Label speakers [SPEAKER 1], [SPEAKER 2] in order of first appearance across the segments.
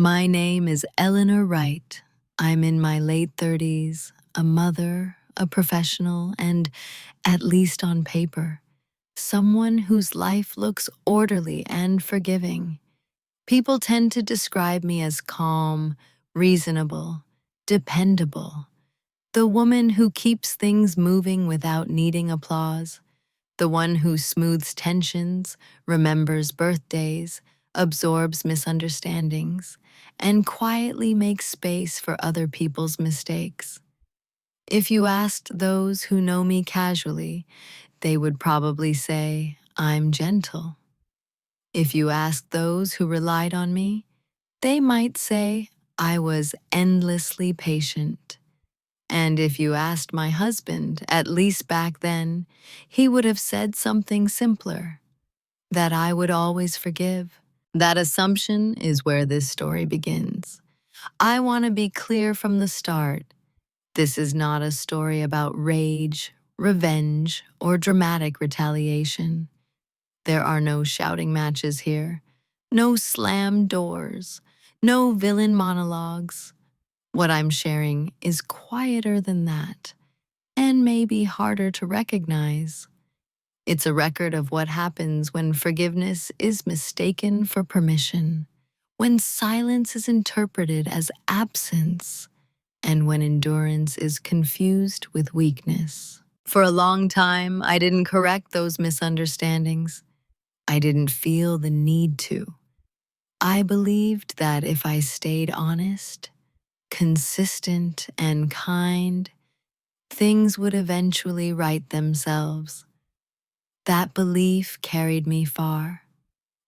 [SPEAKER 1] My name is Eleanor Wright. I'm in my late 30s, a mother, a professional, and, at least on paper, someone whose life looks orderly and forgiving. People tend to describe me as calm, reasonable, dependable, the woman who keeps things moving without needing applause, the one who smooths tensions, remembers birthdays, absorbs misunderstandings, and quietly makes space for other people's mistakes. If you asked those who know me casually, they would probably say, I'm gentle. If you asked those who relied on me, they might say, I was endlessly patient. And if you asked my husband, at least back then, he would have said something simpler, that I would always forgive. That assumption is where this story begins. I want to be clear from the start. This is not a story about rage, revenge, or dramatic retaliation. There are no shouting matches here, no slammed doors, no villain monologues. What I'm sharing is quieter than that, and maybe harder to recognize. It's a record of what happens when forgiveness is mistaken for permission, when silence is interpreted as absence, and when endurance is confused with weakness. For a long time, I didn't correct those misunderstandings. I didn't feel the need to. I believed that if I stayed honest, consistent, and kind, things would eventually right themselves. That belief carried me far,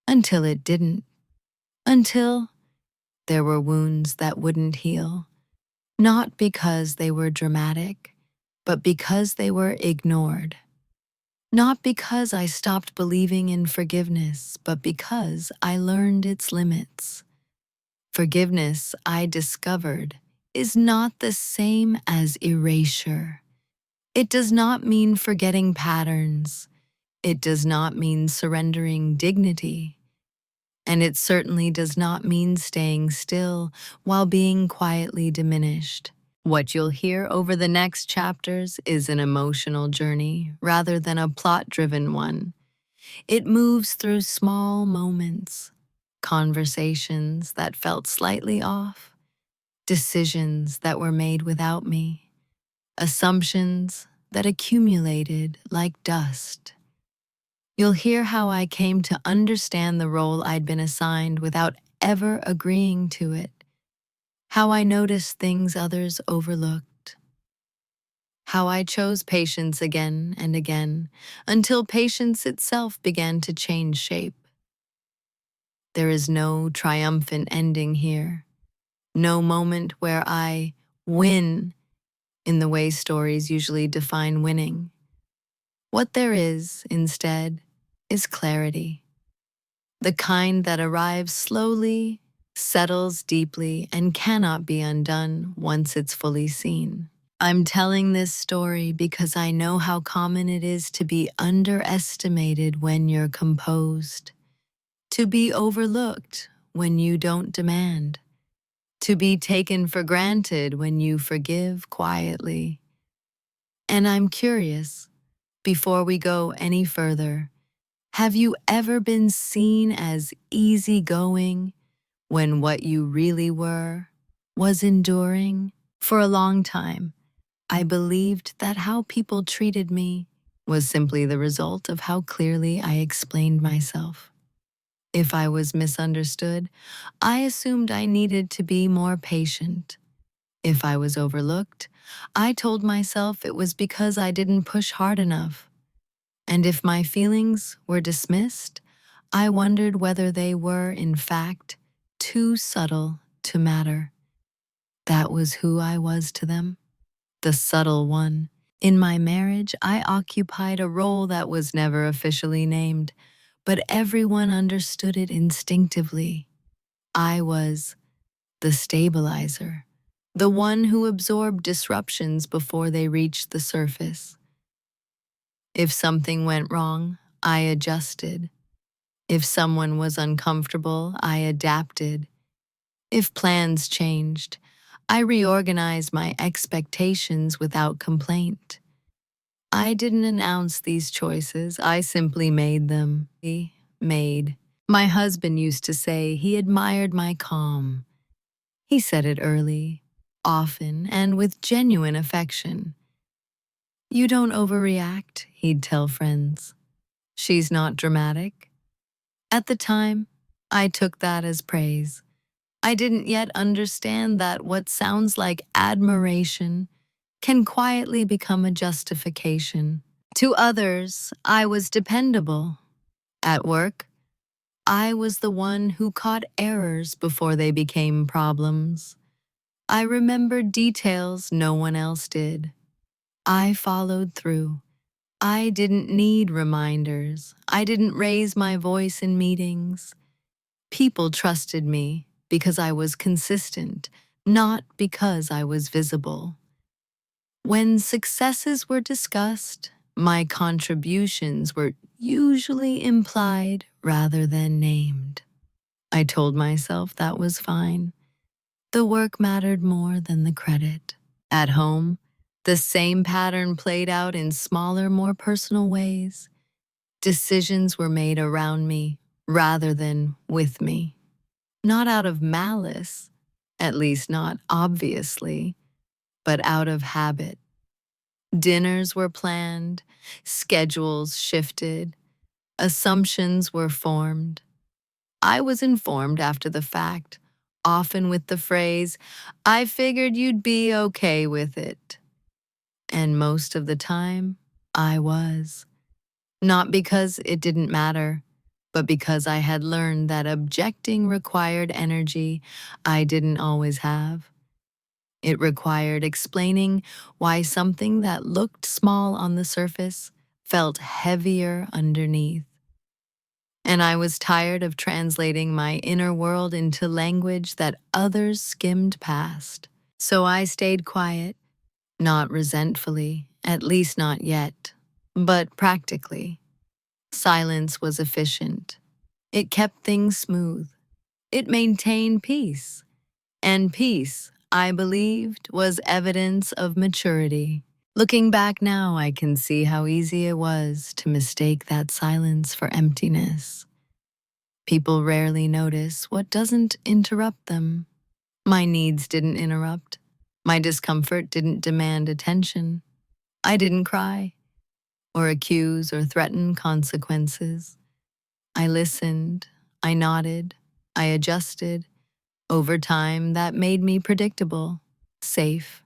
[SPEAKER 1] until it didn't. Until there were wounds that wouldn't heal, not because they were dramatic, but because they were ignored. Not because I stopped believing in forgiveness, but because I learned its limits. Forgiveness, I discovered, is not the same as erasure. It does not mean forgetting patterns. It does not mean surrendering dignity. And it certainly does not mean staying still while being quietly diminished. What you'll hear over the next chapters is an emotional journey rather than a plot-driven one. It moves through small moments, conversations that felt slightly off, decisions that were made without me, assumptions that accumulated like dust. You'll hear how I came to understand the role I'd been assigned without ever agreeing to it, how I noticed things others overlooked, how I chose patience again and again until patience itself began to change shape. There is no triumphant ending here, no moment where I win in the way stories usually define winning. What there is, instead, is clarity. The kind that arrives slowly, settles deeply, and cannot be undone once it's fully seen. I'm telling this story because I know how common it is to be underestimated when you're composed, to be overlooked when you don't demand, to be taken for granted when you forgive quietly. And I'm curious, before we go any further, have you ever been seen as easygoing when what you really were was enduring? For a long time, I believed that how people treated me was simply the result of how clearly I explained myself. If I was misunderstood, I assumed I needed to be more patient. If I was overlooked, I told myself it was because I didn't push hard enough. And if my feelings were dismissed, I wondered whether they were, in fact, too subtle to matter. That was who I was to them, the subtle one. In my marriage, I occupied a role that was never officially named, but everyone understood it instinctively. I was the stabilizer, the one who absorbed disruptions before they reached the surface. If something went wrong, I adjusted. If someone was uncomfortable, I adapted. If plans changed, I reorganized my expectations without complaint. I didn't announce these choices, I simply made them. Made. My husband used to say he admired my calm. He said it early, often, and with genuine affection. You don't overreact, he'd tell friends. She's not dramatic. At the time, I took that as praise. I didn't yet understand that what sounds like admiration can quietly become a justification. To others, I was dependable. At work, I was the one who caught errors before they became problems. I remembered details no one else did. I followed through. I didn't need reminders. I didn't raise my voice in meetings. People trusted me because I was consistent, not because I was visible. When successes were discussed, my contributions were usually implied rather than named. I told myself that was fine. The work mattered more than the credit. At home, the same pattern played out in smaller, more personal ways. Decisions were made around me rather than with me. Not out of malice, at least not obviously, but out of habit. Dinners were planned, schedules shifted, assumptions were formed. I was informed after the fact, often with the phrase, "I figured you'd be okay with it." And most of the time, I was. Not because it didn't matter, but because I had learned that objecting required energy I didn't always have. It required explaining why something that looked small on the surface felt heavier underneath. And I was tired of translating my inner world into language that others skimmed past. So I stayed quiet, not resentfully, at least not yet, but practically. Silence was efficient. It kept things smooth. It maintained peace. And peace, I believed, was evidence of maturity. Looking back now, I can see how easy it was to mistake that silence for emptiness. People rarely notice what doesn't interrupt them. My needs didn't interrupt. My discomfort didn't demand attention. I didn't cry, or accuse or threaten consequences. I listened, I nodded, I adjusted. Over time, that made me predictable, safe,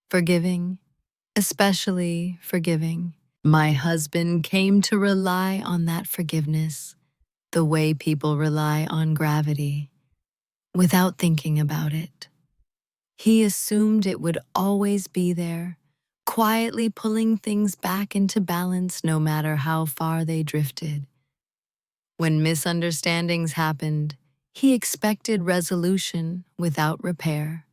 [SPEAKER 1] forgiving, especially forgiving. My husband came to rely on that forgiveness, the way people rely on gravity, without thinking about it. He assumed it would always be there, quietly pulling things back into balance no matter how far they drifted. When misunderstandings happened, he expected resolution without repair.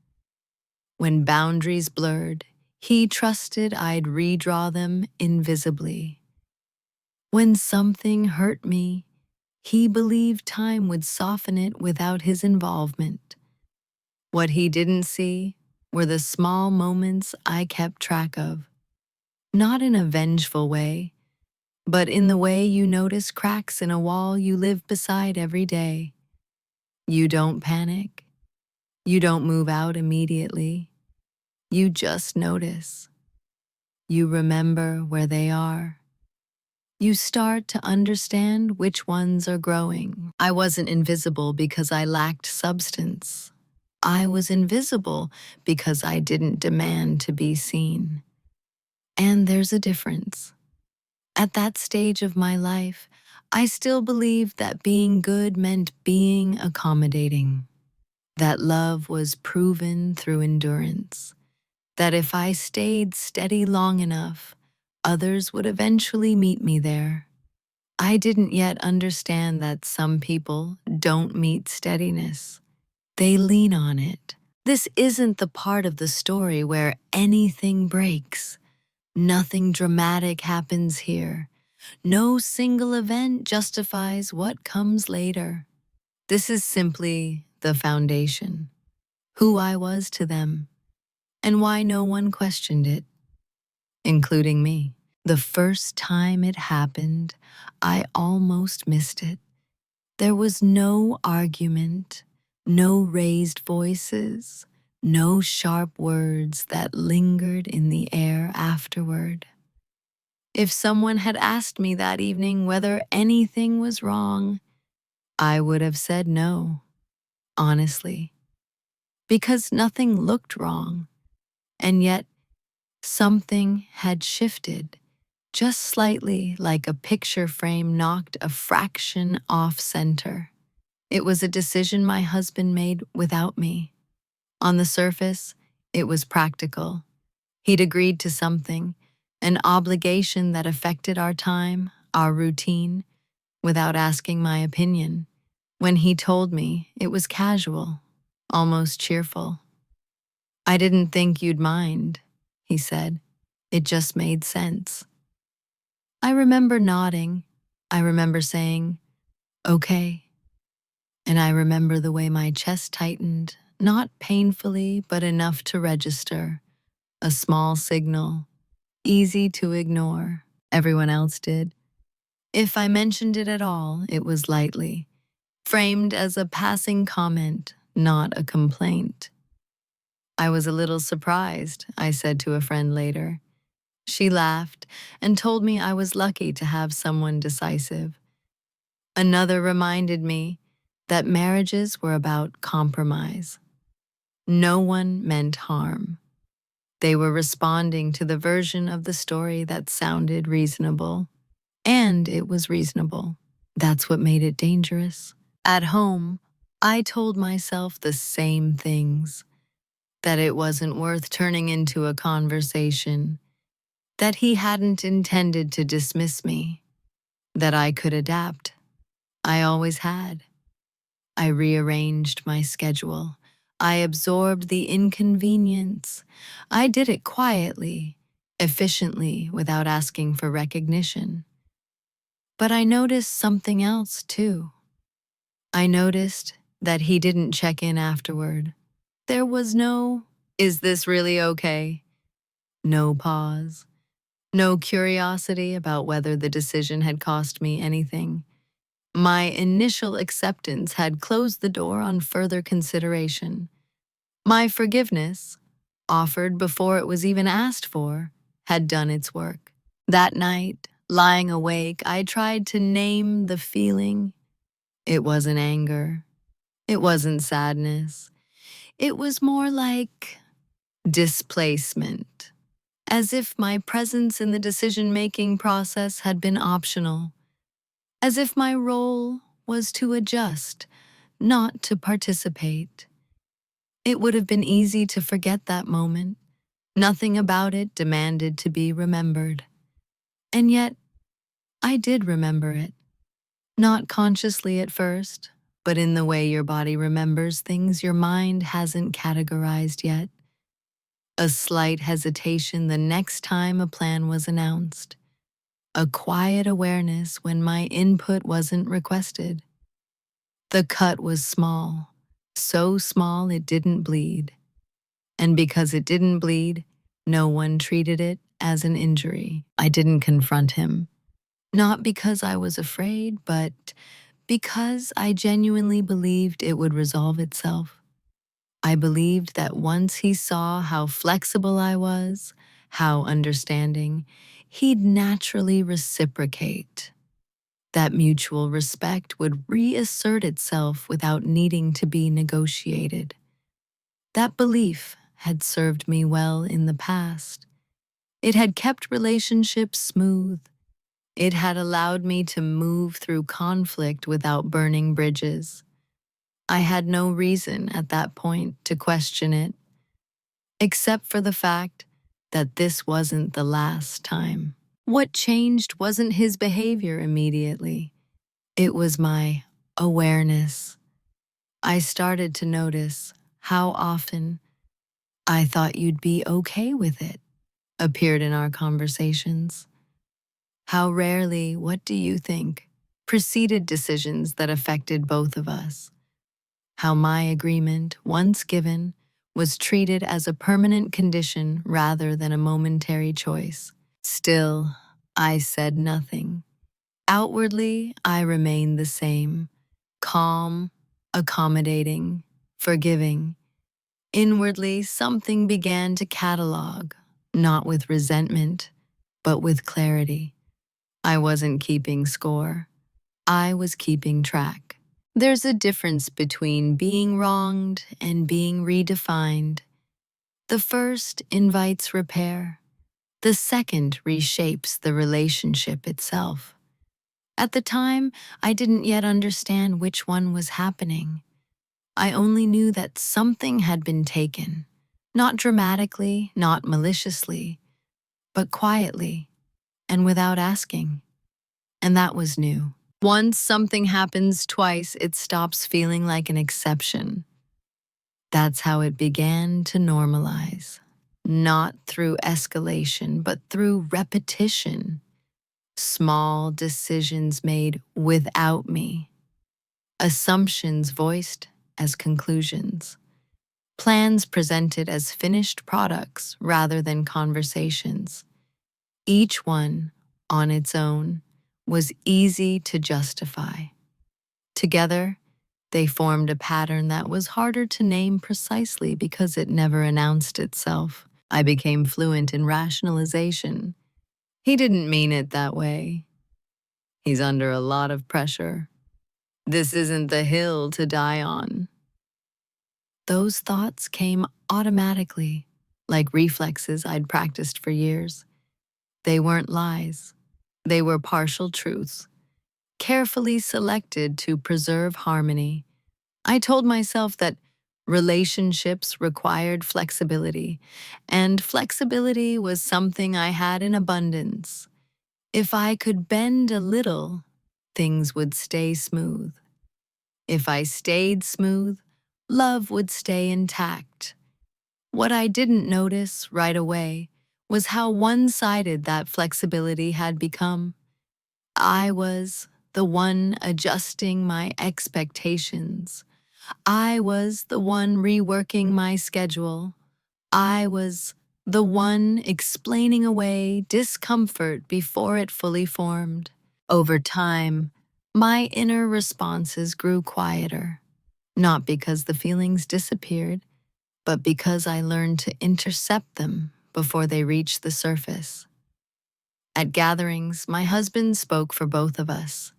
[SPEAKER 1] When boundaries blurred, he trusted I'd redraw them invisibly. When something hurt me, he believed time would soften it without his involvement. What he didn't see were the small moments I kept track of. Not in a vengeful way, but in the way you notice cracks in a wall you live beside every day. You don't panic. You don't move out immediately. You just notice. You remember where they are. You start to understand which ones are growing. I wasn't invisible because I lacked substance. I was invisible because I didn't demand to be seen. And there's a difference. At that stage of my life, I still believed that being good meant being accommodating, that love was proven through endurance, that if I stayed steady long enough, others would eventually meet me there. I didn't yet understand that some people don't meet steadiness. They lean on it. This isn't the part of the story where anything breaks. Nothing dramatic happens here. No single event justifies what comes later. This is simply the foundation. who I was to them, and why no one questioned it, including me. The first time it happened, I almost missed it. There was no argument, no raised voices, no sharp words that lingered in the air afterward. If someone had asked me that evening whether anything was wrong, I would have said no, honestly, because nothing looked wrong, and yet something had shifted, just slightly, like a picture frame knocked a fraction off center. It was a decision my husband made without me. On the surface, it was practical. He'd agreed to something, an obligation that affected our time, our routine, without asking my opinion. When he told me, it was casual, almost cheerful. "I didn't think you'd mind," he said. "It just made sense." I remember nodding. I remember saying, "Okay." And I remember the way my chest tightened, not painfully, but enough to register. A small signal, easy to ignore. Everyone else did. If I mentioned it at all, it was lightly, framed as a passing comment, not a complaint. "I was a little surprised," I said to a friend later. She laughed and told me I was lucky to have someone decisive. Another reminded me that marriages were about compromise. No one meant harm. They were responding to the version of the story that sounded reasonable. And it was reasonable. That's what made it dangerous. At home, I told myself the same things. That it wasn't worth turning into a conversation. That he hadn't intended to dismiss me. That I could adapt. I always had. I rearranged my schedule. I absorbed the inconvenience. I did it quietly, efficiently, without asking for recognition. But I noticed something else, too. I noticed that he didn't check in afterward. There was no, "Is this really okay?" No pause. No curiosity about whether the decision had cost me anything. My initial acceptance had closed the door on further consideration. My forgiveness, offered before it was even asked for, had done its work. That night, lying awake, I tried to name the feeling. It wasn't anger. It wasn't sadness. It was more like displacement, as if my presence in the decision-making process had been optional, as if my role was to adjust, not to participate. It would have been easy to forget that moment. Nothing about it demanded to be remembered. And yet, I did remember it. Not consciously at first, but in the way your body remembers things your mind hasn't categorized yet. A slight hesitation the next time a plan was announced. A quiet awareness when my input wasn't requested. The cut was small, so small it didn't bleed. And because it didn't bleed, no one treated it as an injury. I didn't confront him. Not because I was afraid, but because I genuinely believed it would resolve itself. I believed that once he saw how flexible I was, how understanding, he'd naturally reciprocate. That mutual respect would reassert itself without needing to be negotiated. That belief had served me well in the past. It had kept relationships smooth. It had allowed me to move through conflict without burning bridges. I had no reason at that point to question it, except for the fact that this wasn't the last time. What changed wasn't his behavior immediately. It was my awareness. I started to notice how often "I thought you'd be okay with it" appeared in our conversations. How rarely "What do you think?" preceded decisions that affected both of us. How my agreement, once given, was treated as a permanent condition rather than a momentary choice. Still, I said nothing. Outwardly, I remained the same, calm, accommodating, forgiving. Inwardly, something began to catalog, not with resentment, but with clarity. I wasn't keeping score. I was keeping track. There's a difference between being wronged and being redefined. The first invites repair. The second reshapes the relationship itself. At the time, I didn't yet understand which one was happening. I only knew that something had been taken. Not dramatically, not maliciously, but quietly and without asking. And that was new. Once something happens twice, it stops feeling like an exception. That's how it began to normalize. Not through escalation, but through repetition. Small decisions made without me. Assumptions voiced as conclusions. Plans presented as finished products rather than conversations. Each one, on its own, was easy to justify. Together, they formed a pattern that was harder to name precisely because it never announced itself. I became fluent in rationalization. He didn't mean it that way. He's under a lot of pressure. This isn't the hill to die on. Those thoughts came automatically, like reflexes I'd practiced for years. They weren't lies. They were partial truths, carefully selected to preserve harmony. I told myself that relationships required flexibility, and flexibility was something I had in abundance. If I could bend a little, things would stay smooth. If I stayed smooth, love would stay intact. What I didn't notice right away was how one-sided that flexibility had become. I was the one adjusting my expectations. I was the one reworking my schedule. I was the one explaining away discomfort before it fully formed. Over time, my inner responses grew quieter, not because the feelings disappeared, but because I learned to intercept them before they reached the surface. At gatherings, my husband spoke for both of us,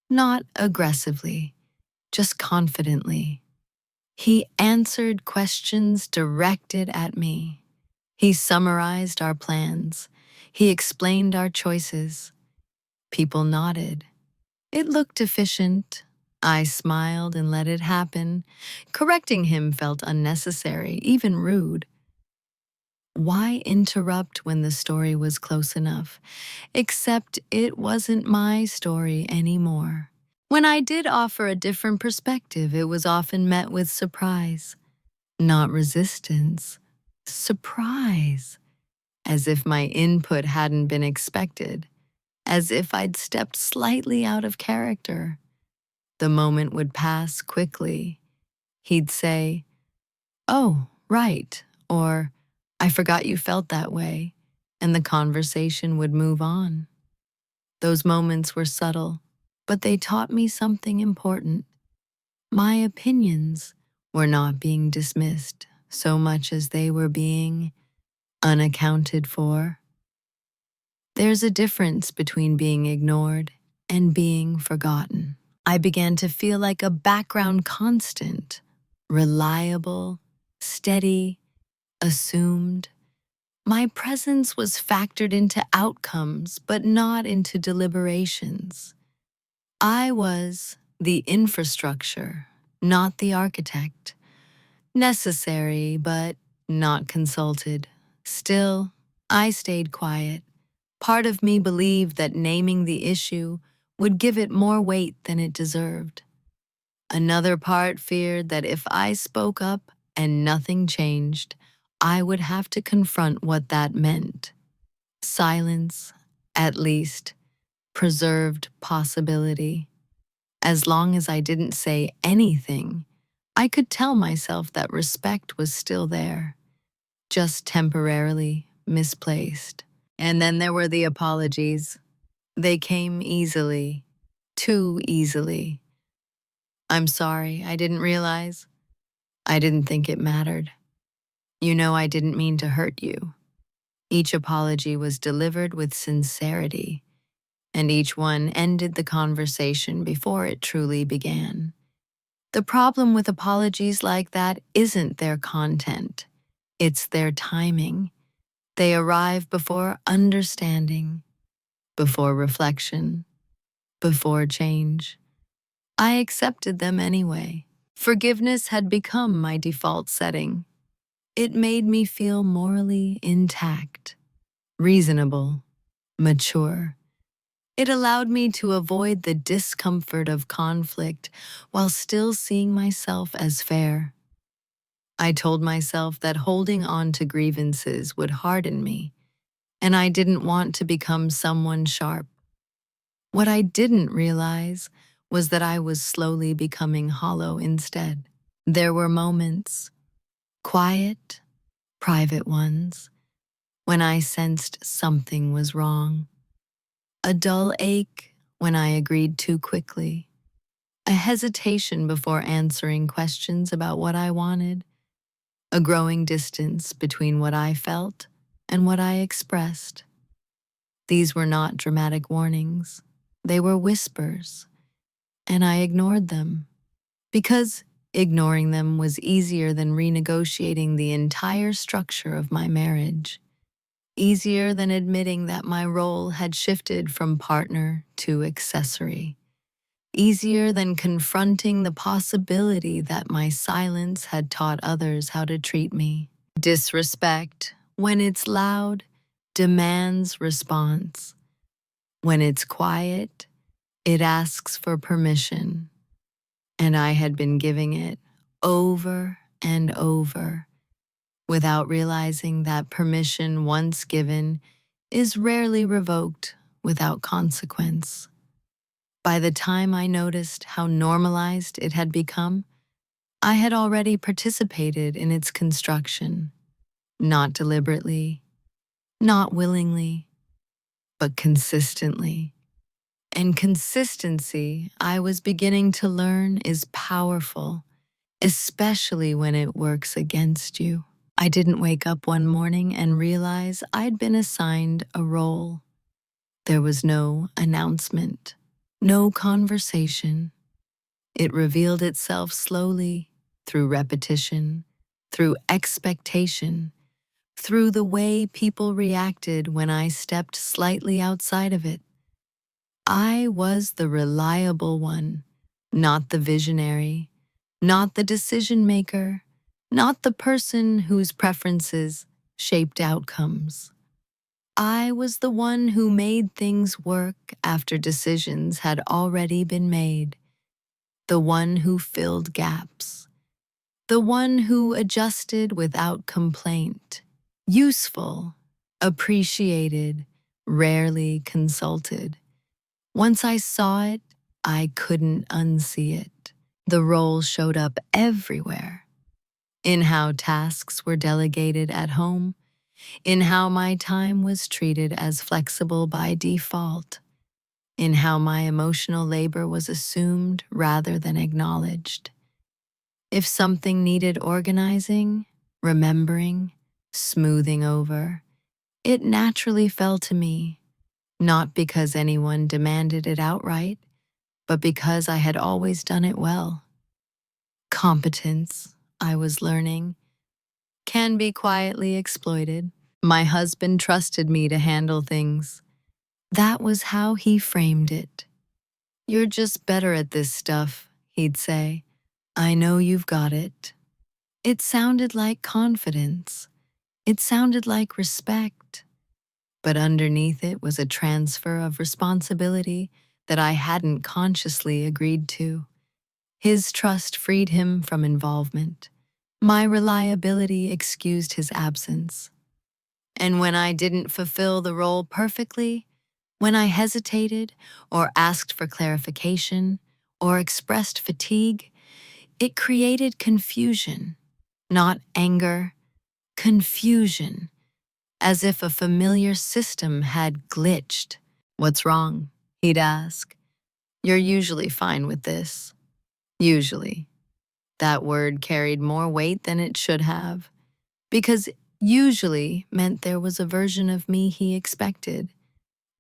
[SPEAKER 1] not aggressively, just confidently. He answered questions directed at me. He summarized our plans. He explained our choices. People nodded. It looked efficient. I smiled and let it happen. Correcting him felt unnecessary, even rude. Why interrupt when the story was close enough? Except it wasn't my story anymore. When I did offer a different perspective, it was often met with surprise. Not resistance, surprise. As if my input hadn't been expected. As if I'd stepped slightly out of character. The moment would pass quickly. He'd say, "Oh, right," or "I forgot you felt that way," and the conversation would move on. Those moments were subtle, but they taught me something important. My opinions were not being dismissed so much as they were being unaccounted for. There's a difference between being ignored and being forgotten. I began to feel like a background constant, reliable, steady, assumed. My presence was factored into outcomes, but not into deliberations. I was the infrastructure, not the architect. Necessary, but not consulted. Still, I stayed quiet. Part of me believed that naming the issue would give it more weight than it deserved. Another part feared that if I spoke up and nothing changed, I would have to confront what that meant. Silence, at least, preserved possibility. As long as I didn't say anything, I could tell myself that respect was still there, just temporarily misplaced. And then there were the apologies. They came easily, too easily. I'm sorry, I didn't realize. I didn't think it mattered. You know, I didn't mean to hurt you. Each apology was delivered with sincerity, and each one ended the conversation before it truly began. The problem with apologies like that isn't their content, it's their timing. They arrive before understanding, before reflection, before change. I accepted them anyway. Forgiveness had become my default setting. It made me feel morally intact, reasonable, mature. It allowed me to avoid the discomfort of conflict while still seeing myself as fair. I told myself that holding on to grievances would harden me, and I didn't want to become someone sharp. What I didn't realize was that I was slowly becoming hollow instead. There were moments, quiet, private ones, when I sensed something was wrong. A dull ache when I agreed too quickly. A hesitation before answering questions about what I wanted. A growing distance between what I felt and what I expressed. These were not dramatic warnings. They were whispers, and I ignored them. Because ignoring them was easier than renegotiating the entire structure of my marriage. Easier than admitting that my role had shifted from partner to accessory. Easier than confronting the possibility that my silence had taught others how to treat me. Disrespect, when it's loud, demands response. When it's quiet, it asks for permission. And I had been giving it over and over, without realizing that permission once given is rarely revoked without consequence. By the time I noticed how normalized it had become, I had already participated in its construction, not deliberately, not willingly, but consistently. And consistency, I was beginning to learn, is powerful, especially when it works against you. I didn't wake up one morning and realize I'd been assigned a role. There was no announcement, no conversation. It revealed itself slowly, through repetition, through expectation, through the way people reacted when I stepped slightly outside of it. I was the reliable one, not the visionary, not the decision maker, not the person whose preferences shaped outcomes. I was the one who made things work after decisions had already been made, the one who filled gaps, the one who adjusted without complaint, useful, appreciated, rarely consulted. Once I saw it, I couldn't unsee it. The role showed up everywhere. In how tasks were delegated at home, in how my time was treated as flexible by default, in how my emotional labor was assumed rather than acknowledged. If something needed organizing, remembering, smoothing over, it naturally fell to me, not because anyone demanded it outright, but because I had always done it well. Competence, I was learning, can be quietly exploited. My husband trusted me to handle things. That was how he framed it. "You're just better at this stuff," he'd say. "I know you've got it." It sounded like confidence. It sounded like respect. But underneath it was a transfer of responsibility that I hadn't consciously agreed to. His trust freed him from involvement. My reliability excused his absence. And when I didn't fulfill the role perfectly, when I hesitated or asked for clarification or expressed fatigue, It created confusion, not anger, confusion, as if a familiar system had glitched. "What's wrong?" he'd ask. "You're usually fine with this." Usually. That word carried more weight than it should have, because usually meant there was a version of me he expected,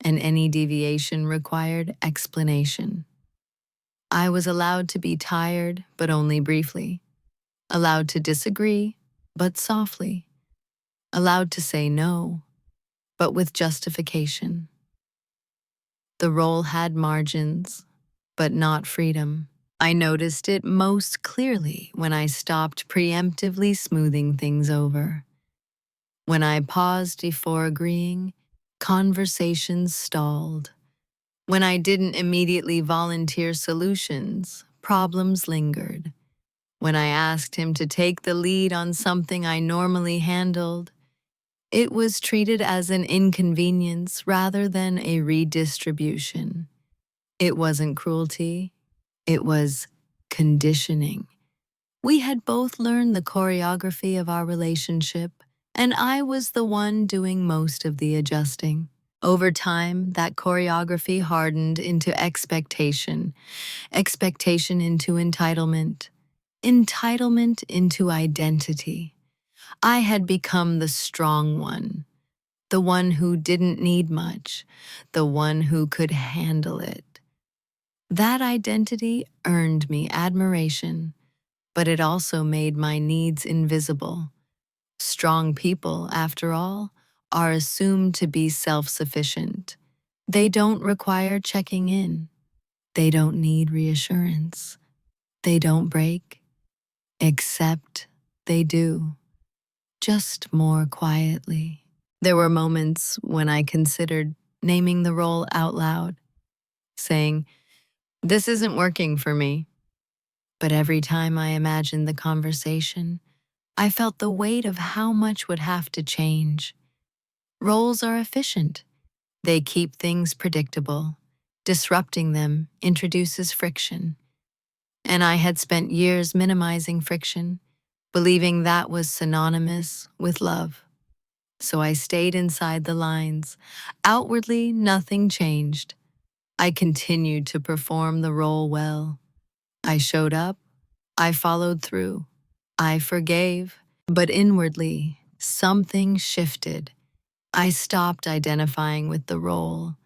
[SPEAKER 1] and any deviation required explanation. I was allowed to be tired, but only briefly, allowed to disagree, but softly, allowed to say no, but with justification. The role had margins, but not freedom. I noticed it most clearly when I stopped preemptively smoothing things over. When I paused before agreeing, conversations stalled. When I didn't immediately volunteer solutions, problems lingered. When I asked him to take the lead on something I normally handled, it was treated as an inconvenience rather than a redistribution. It wasn't cruelty, it was conditioning. We had both learned the choreography of our relationship, and I was the one doing most of the adjusting. Over time, that choreography hardened into expectation, expectation into entitlement, entitlement into identity. I had become the strong one, the one who didn't need much, the one who could handle it. That identity earned me admiration, but it also made my needs invisible. Strong people, after all, are assumed to be self-sufficient. They don't require checking in. They don't need reassurance. They don't break, except they do, just more quietly. There were moments when I considered naming the role out loud, saying, "This isn't working for me." But every time I imagined the conversation, I felt the weight of how much would have to change. Roles are efficient. They keep things predictable. Disrupting them introduces friction. And I had spent years minimizing friction, believing that was synonymous with love. So I stayed inside the lines. Outwardly, nothing changed. I continued to perform the role well. I showed up. I followed through. I forgave. But inwardly, something shifted. I stopped identifying with the role.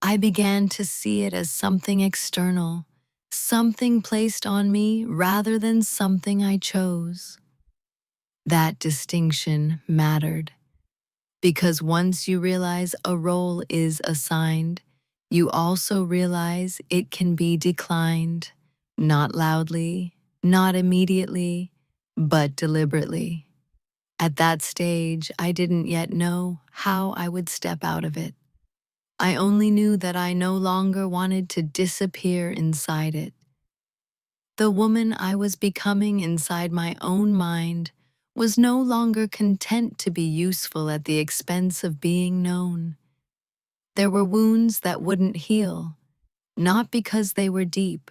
[SPEAKER 1] I began to see it as something external, something placed on me rather than something I chose. That distinction mattered, because once you realize a role is assigned, you also realize it can be declined, not loudly, not immediately, but deliberately. At that stage, I didn't yet know how I would step out of it. I only knew that I no longer wanted to disappear inside it. The woman I was becoming inside my own mind was no longer content to be useful at the expense of being known. There were wounds that wouldn't heal, not because they were deep,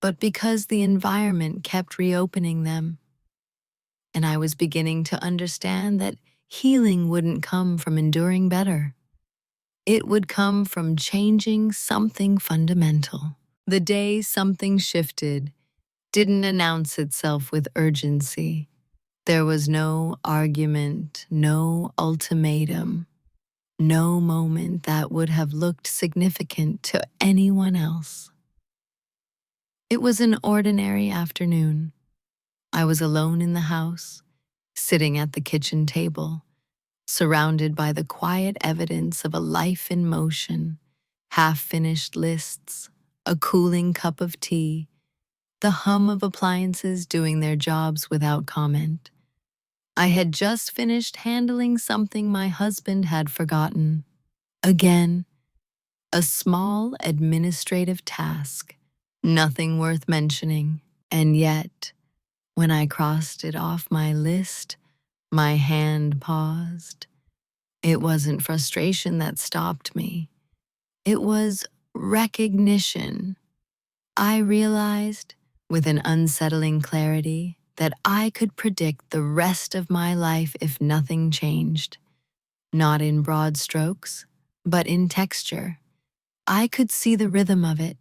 [SPEAKER 1] but because the environment kept reopening them. And I was beginning to understand that healing wouldn't come from enduring better. It would come from changing something fundamental. The day something shifted didn't announce itself with urgency. There was no argument, no ultimatum, no moment that would have looked significant to anyone else. It was an ordinary afternoon. I was alone in the house, sitting at the kitchen table, surrounded by the quiet evidence of a life in motion, half-finished lists, a cooling cup of tea, the hum of appliances doing their jobs without comment. I had just finished handling something my husband had forgotten. Again, a small administrative task, nothing worth mentioning, and yet, when I crossed it off my list, my hand paused. It wasn't frustration that stopped me. It was recognition. I realized with an unsettling clarity that I could predict the rest of my life if nothing changed. Not in broad strokes, but in texture. I could see the rhythm of it,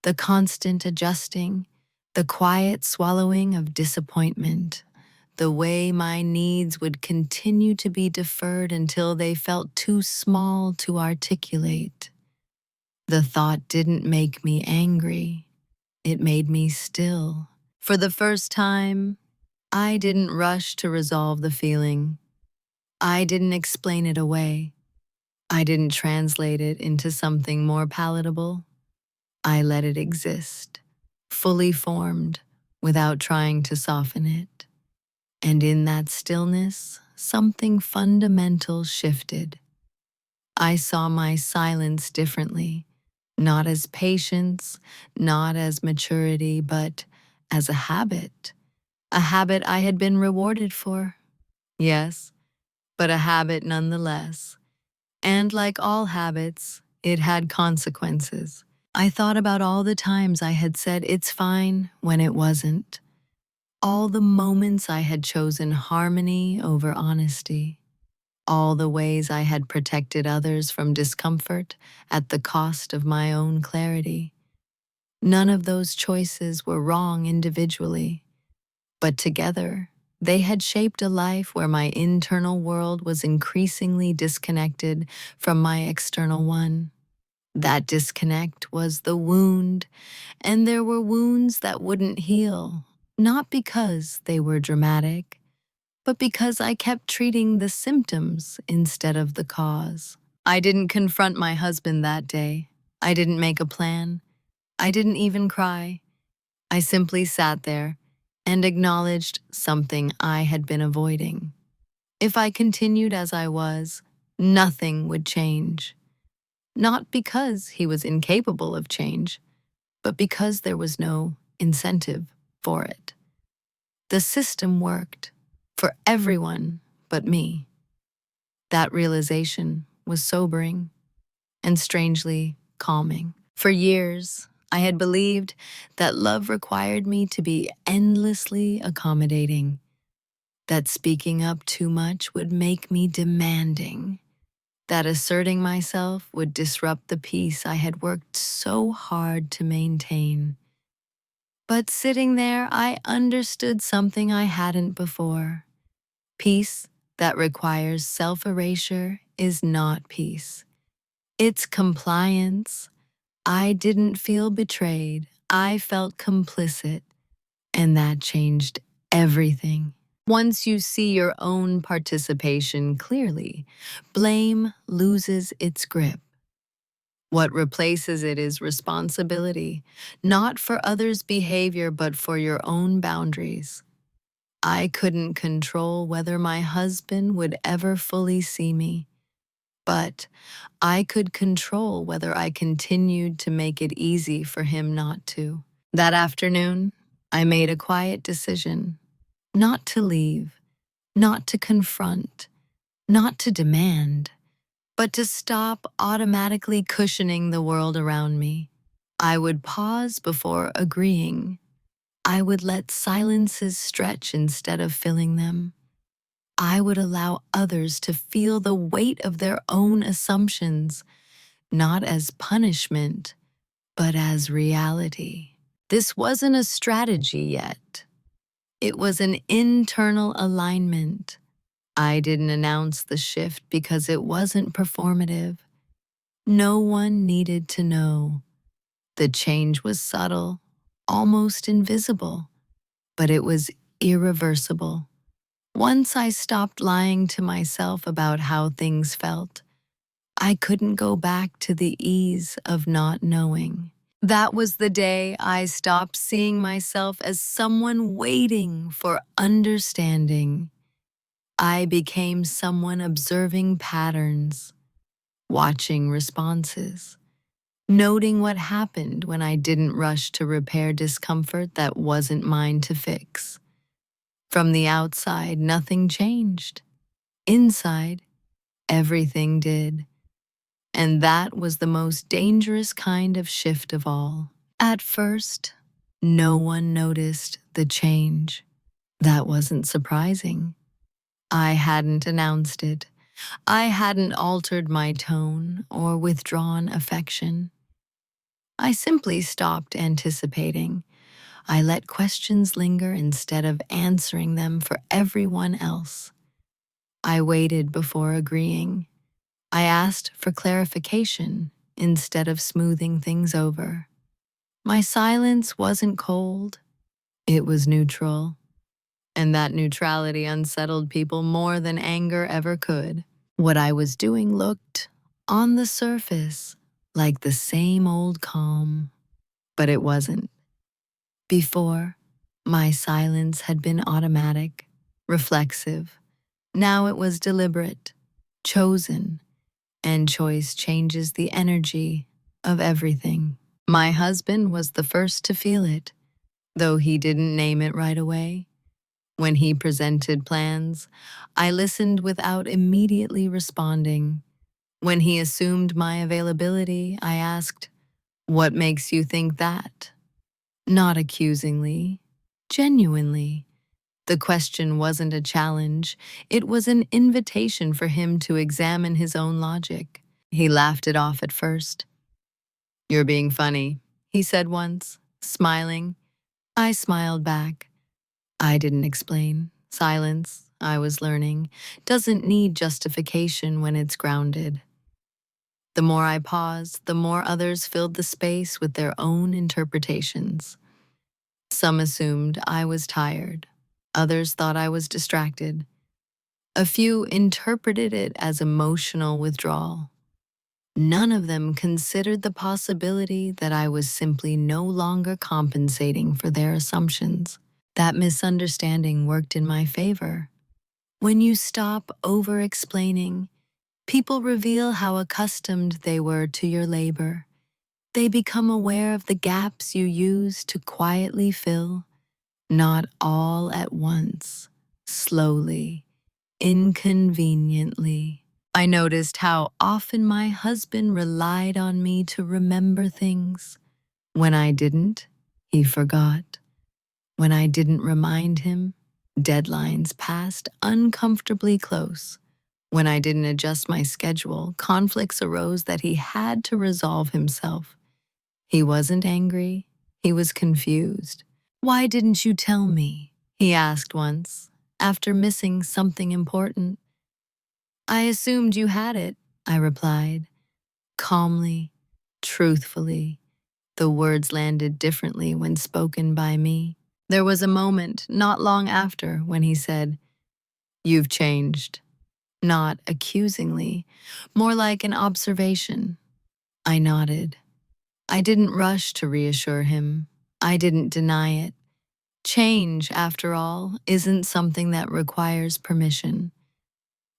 [SPEAKER 1] the constant adjusting, the quiet swallowing of disappointment, the way my needs would continue to be deferred until they felt too small to articulate. The thought didn't make me angry, it made me still. For the first time, I didn't rush to resolve the feeling. I didn't explain it away. I didn't translate it into something more palatable. I let it exist, fully formed, without trying to soften it. And in that stillness, something fundamental shifted. I saw my silence differently, not as patience, not as maturity, but as a habit I had been rewarded for. Yes, but a habit nonetheless. And like all habits, it had consequences. I thought about all the times I had said it's fine when it wasn't. All the moments I had chosen harmony over honesty. All the ways I had protected others from discomfort at the cost of my own clarity. None of those choices were wrong individually, but together, they had shaped a life where my internal world was increasingly disconnected from my external one. That disconnect was the wound, and there were wounds that wouldn't heal, not because they were dramatic, but because I kept treating the symptoms instead of the cause. I didn't confront my husband that day. I didn't make a plan. I didn't even cry. I simply sat there and acknowledged something I had been avoiding. If I continued as I was, nothing would change. Not because he was incapable of change, but because there was no incentive for it. The system worked for everyone but me. That realization was sobering and strangely calming. For years, I had believed that love required me to be endlessly accommodating, that speaking up too much would make me demanding, that asserting myself would disrupt the peace I had worked so hard to maintain. But sitting there, I understood something I hadn't before. Peace that requires self-erasure is not peace. It's compliance. I didn't feel betrayed. I felt complicit, and that changed everything. Once you see your own participation clearly, blame loses its grip. What replaces it is responsibility, not for others' behavior, but for your own boundaries. I couldn't control whether my husband would ever fully see me, but I could control whether I continued to make it easy for him not to. That afternoon, I made a quiet decision, not to leave, not to confront, not to demand, but to stop automatically cushioning the world around me. I would pause before agreeing. I would let silences stretch instead of filling them. I would allow others to feel the weight of their own assumptions, not as punishment, but as reality. This wasn't a strategy yet. It was an internal alignment. I didn't announce the shift because it wasn't performative. No one needed to know. The change was subtle, almost invisible, but it was irreversible. Once I stopped lying to myself about how things felt, I couldn't go back to the ease of not knowing. That was the day I stopped seeing myself as someone waiting for understanding. I became someone observing patterns, watching responses, noting what happened when I didn't rush to repair discomfort that wasn't mine to fix. From the outside, nothing changed. Inside, everything did. And that was the most dangerous kind of shift of all. At first, No one noticed the change. That wasn't surprising. I hadn't announced it. I hadn't altered my tone or withdrawn affection. I simply stopped anticipating. I let questions linger instead of answering them for everyone else. I waited before agreeing. I asked for clarification instead of smoothing things over. My silence wasn't cold, it was neutral, and that neutrality unsettled people more than anger ever could. What I was doing looked, on the surface, like the same old calm, but it wasn't. Before, my silence had been automatic, reflexive. Now it was deliberate, chosen, and choice changes the energy of everything. My husband was the first to feel it, though he didn't name it right away. When he presented plans, I listened without immediately responding. When he assumed my availability, I asked, "What makes you think that?" Not accusingly, genuinely. The question wasn't a challenge, it was an invitation for him to examine his own logic. He laughed it off at first. "You're being funny," he said once, smiling. I smiled back. I didn't explain. Silence, I was learning, doesn't need justification when it's grounded. The more I paused, the more others filled the space with their own interpretations. Some assumed I was tired. Others thought I was distracted. A few interpreted it as emotional withdrawal. None of them considered the possibility that I was simply no longer compensating for their assumptions. That misunderstanding worked in my favor. When you stop over-explaining, people reveal how accustomed they were to your labor. They become aware of the gaps you use to quietly fill, not all at once, slowly, inconveniently. I noticed how often my husband relied on me to remember things. When I didn't, he forgot. When I didn't remind him, deadlines passed uncomfortably close. When I didn't adjust my schedule, conflicts arose that he had to resolve himself. He wasn't angry, he was confused. "Why didn't you tell me?" he asked once, after missing something important. "I assumed you had it," I replied, calmly, truthfully. The words landed differently when spoken by me. There was a moment not long after when he said, "You've changed." Not accusingly, more like an observation. I nodded. I didn't rush to reassure him. I didn't deny it. Change, after all, isn't something that requires permission.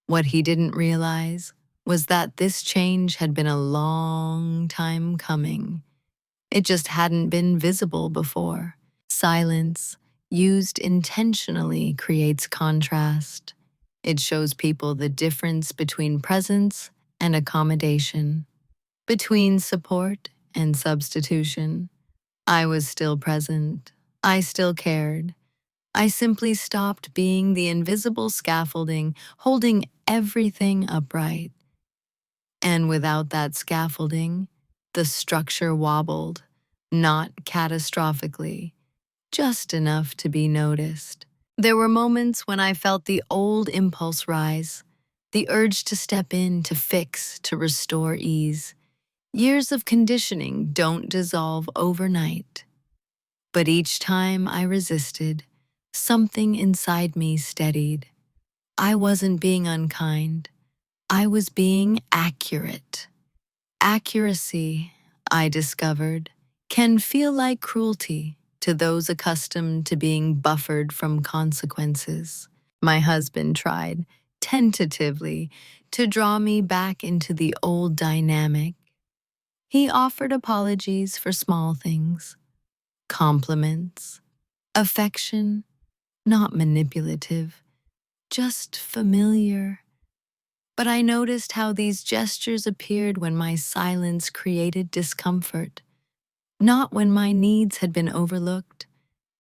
[SPEAKER 1] What he didn't realize was that this change had been a long time coming. It just hadn't been visible before. Silence, used intentionally, creates contrast. It shows people the difference between presence and accommodation, between support and substitution. I was still present. I still cared. I simply stopped being the invisible scaffolding holding everything upright. And without that scaffolding, the structure wobbled, not catastrophically, just enough to be noticed. There were moments when I felt the old impulse rise, the urge to step in, to fix, to restore ease. Years of conditioning don't dissolve overnight. But each time I resisted, something inside me steadied. I wasn't being unkind. I was being accurate. Accuracy, I discovered, can feel like cruelty to those accustomed to being buffered from consequences. My husband tried, tentatively, to draw me back into the old dynamic. He offered apologies for small things, compliments, affection, not manipulative, just familiar. But I noticed how these gestures appeared when my silence created discomfort. Not when my needs had been overlooked.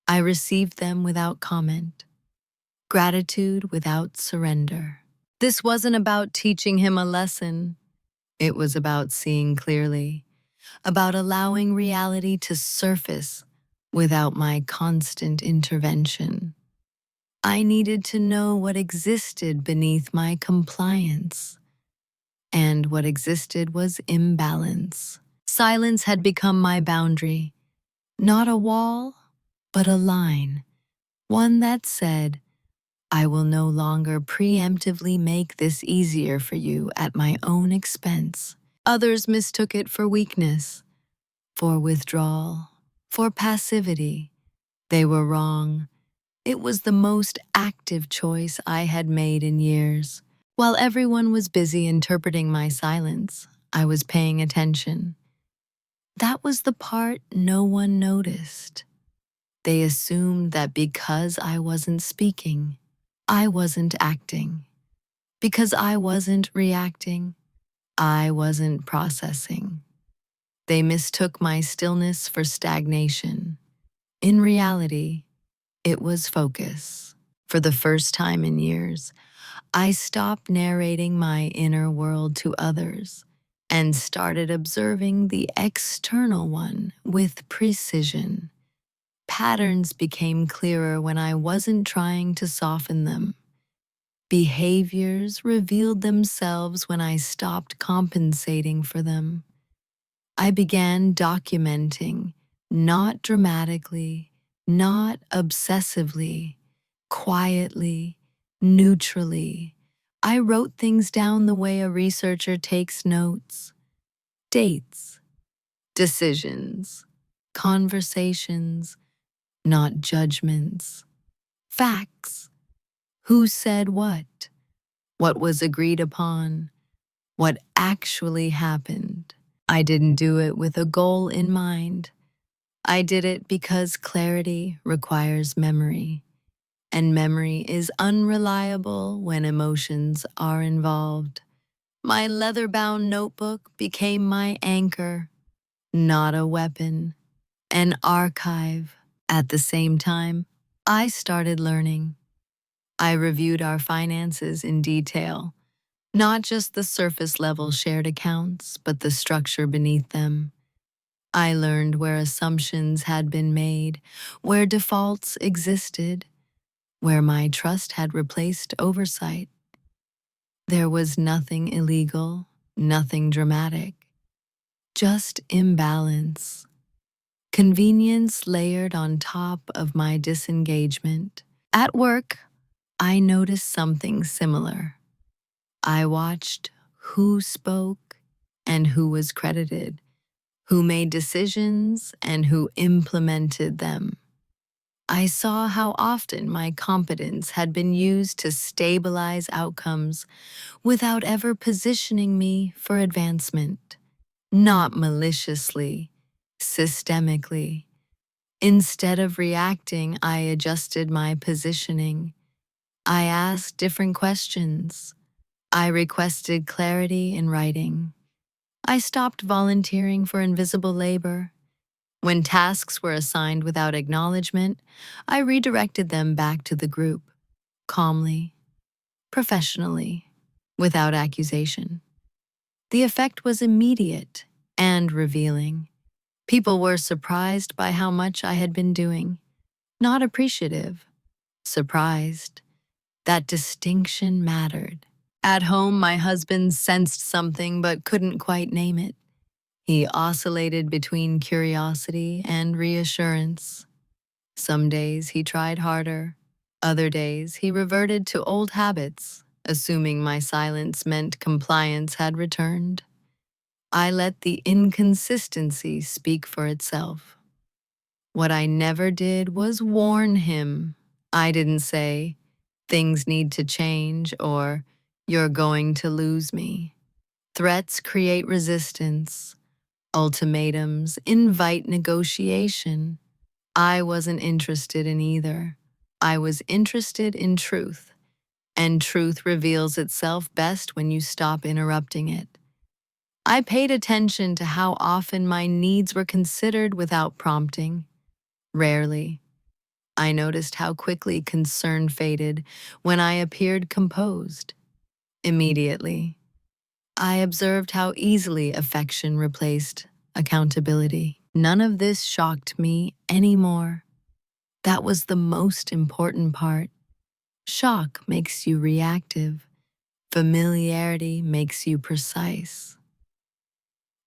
[SPEAKER 1] I received them without comment, gratitude without surrender. This wasn't about teaching him a lesson. It was about seeing clearly, about allowing reality to surface without my constant intervention. I needed to know what existed beneath my compliance, and what existed was imbalance. Silence had become my boundary, not a wall, but a line, one that said, I will no longer preemptively make this easier for you at my own expense. Others mistook it for weakness, for withdrawal, for passivity. They were wrong. It was the most active choice I had made in years. While everyone was busy interpreting my silence, I was paying attention. That was the part no one noticed. They assumed that because I wasn't speaking, I wasn't acting. Because I wasn't reacting, I wasn't processing. They mistook my stillness for stagnation. In reality, it was focus. For the first time in years, I stopped narrating my inner world to others and started observing the external one with precision. Patterns became clearer when I wasn't trying to soften them. Behaviors revealed themselves when I stopped compensating for them. I began documenting, not dramatically, not obsessively, quietly, neutrally. I wrote things down the way a researcher takes notes. Dates, decisions, conversations, not judgments. Facts. Who said what was agreed upon, what actually happened. I didn't do it with a goal in mind. I did it because clarity requires memory, and memory is unreliable when emotions are involved. My leather-bound notebook became my anchor, not a weapon, an archive. At the same time, I started learning. I reviewed our finances in detail, not just the surface-level shared accounts, but the structure beneath them. I learned where assumptions had been made, where defaults existed, where my trust had replaced oversight. There was nothing illegal, nothing dramatic, just imbalance. Convenience layered on top of my disengagement. At work, I noticed something similar. I watched who spoke and who was credited, who made decisions and who implemented them. I saw how often my competence had been used to stabilize outcomes without ever positioning me for advancement. Not maliciously, systemically. Instead of reacting, I adjusted my positioning. I asked different questions. I requested clarity in writing. I stopped volunteering for invisible labor. When tasks were assigned without acknowledgement, I redirected them back to the group, calmly, professionally, without accusation. The effect was immediate and revealing. People were surprised by how much I had been doing, not appreciative, surprised. That distinction mattered. At home, my husband sensed something but couldn't quite name it. He oscillated between curiosity and reassurance. Some days he tried harder. Other days he reverted to old habits, assuming my silence meant compliance had returned. I let the inconsistency speak for itself. What I never did was warn him. I didn't say, things need to change or you're going to lose me. Threats create resistance. Ultimatums invite negotiation. I wasn't interested in either. I was interested in truth, and truth reveals itself best when you stop interrupting it. I paid attention to how often my needs were considered without prompting. Rarely. I noticed how quickly concern faded when I appeared composed. Immediately, I observed how easily affection replaced accountability. None of this shocked me anymore. That was the most important part. Shock makes you reactive. Familiarity makes you precise.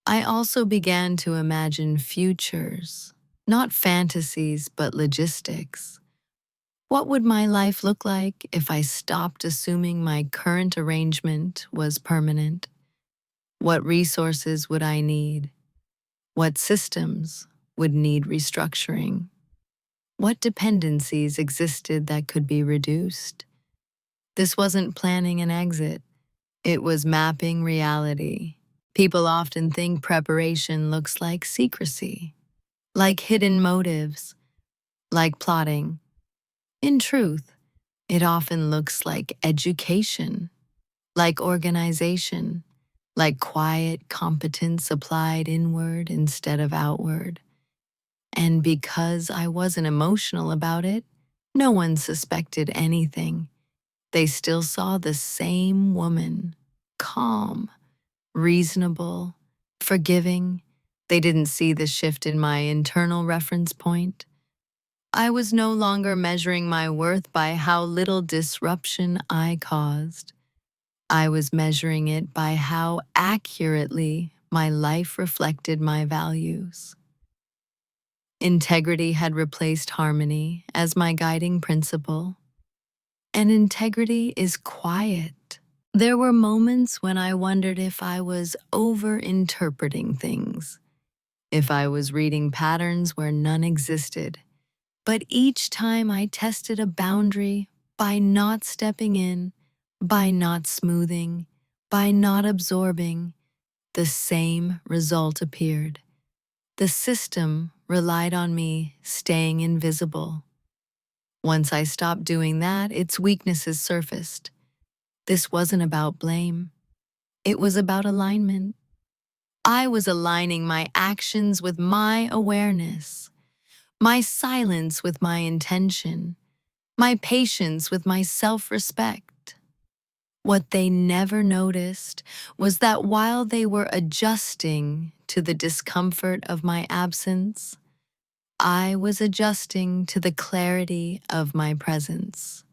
[SPEAKER 1] I also began to imagine futures, not fantasies, but logistics. What would my life look like if I stopped assuming my current arrangement was permanent? What resources would I need? What systems would need restructuring? What dependencies existed that could be reduced? This wasn't planning an exit, it was mapping reality. People often think preparation looks like secrecy, like hidden motives, like plotting. In truth, it often looks like education, like organization, like quiet competence applied inward instead of outward. And because I wasn't emotional about it, no one suspected anything. They still saw the same woman, calm, reasonable, forgiving. They didn't see the shift in my internal reference point. I was no longer measuring my worth by how little disruption I caused. I was measuring it by how accurately my life reflected my values. Integrity had replaced harmony as my guiding principle, and integrity is quiet. There were moments when I wondered if I was over-interpreting things, if I was reading patterns where none existed. But each time I tested a boundary by not stepping in, by not smoothing, by not absorbing, the same result appeared. The system relied on me staying invisible. Once I stopped doing that, its weaknesses surfaced. This wasn't about blame. It was about alignment. I was aligning my actions with my awareness, my silence with my intention, my patience with my self-respect. What they never noticed was that while they were adjusting to the discomfort of my absence, I was adjusting to the clarity of my presence.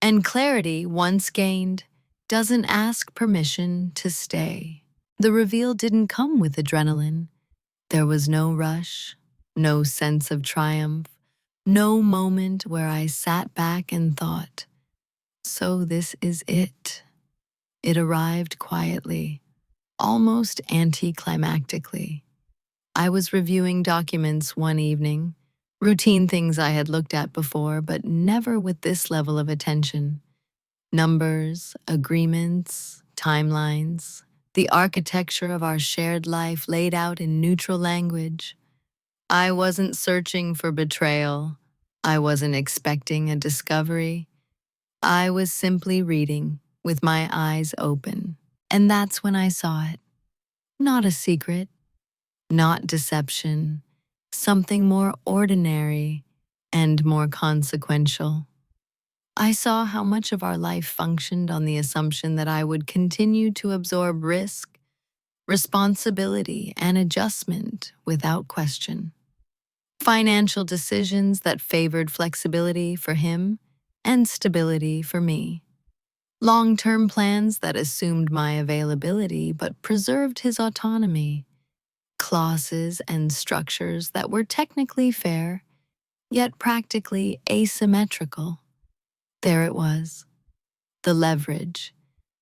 [SPEAKER 1] And clarity, once gained, doesn't ask permission to stay. The reveal didn't come with adrenaline. There was no rush, no sense of triumph, no moment where I sat back and thought, so this is it. It arrived quietly, almost anticlimactically. I was reviewing documents one evening, routine things I had looked at before, but never with this level of attention. Numbers, agreements, timelines, the architecture of our shared life laid out in neutral language. I wasn't searching for betrayal. I wasn't expecting a discovery. I was simply reading, with my eyes open. And that's when I saw it. Not a secret, not deception, something more ordinary and more consequential. I saw how much of our life functioned on the assumption that I would continue to absorb risk, responsibility, and adjustment without question. Financial decisions that favored flexibility for him and stability for me. Long-term plans that assumed my availability but preserved his autonomy. Clauses and structures that were technically fair, yet practically asymmetrical. There it was. The leverage.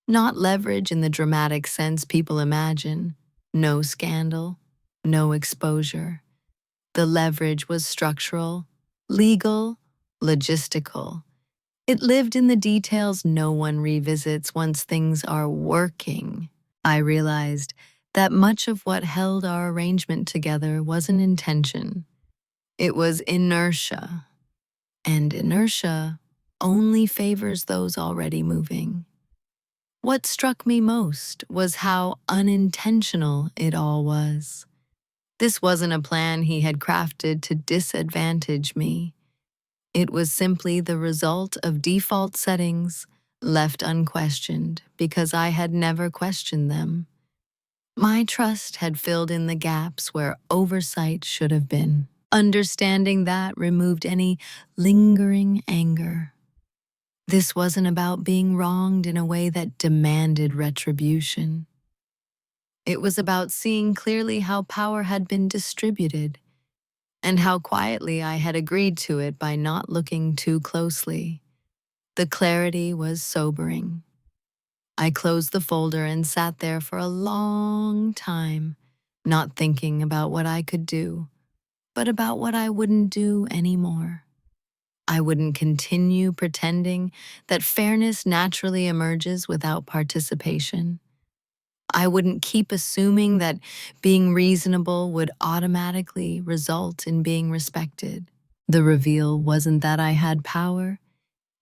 [SPEAKER 1] Not leverage in the dramatic sense people imagine. No scandal, no exposure. The leverage was structural, legal, logistical. It lived in the details no one revisits once things are working. I realized that much of what held our arrangement together wasn't intention. It was inertia. And inertia only favors those already moving. What struck me most was how unintentional it all was. This wasn't a plan he had crafted to disadvantage me. It was simply the result of default settings left unquestioned because I had never questioned them. My trust had filled in the gaps where oversight should have been. Understanding that removed any lingering anger. This wasn't about being wronged in a way that demanded retribution. It was about seeing clearly how power had been distributed and how quietly I had agreed to it by not looking too closely. The clarity was sobering. I closed the folder and sat there for a long time, not thinking about what I could do, but about what I wouldn't do anymore. I wouldn't continue pretending that fairness naturally emerges without participation. I wouldn't keep assuming that being reasonable would automatically result in being respected. The reveal wasn't that I had power,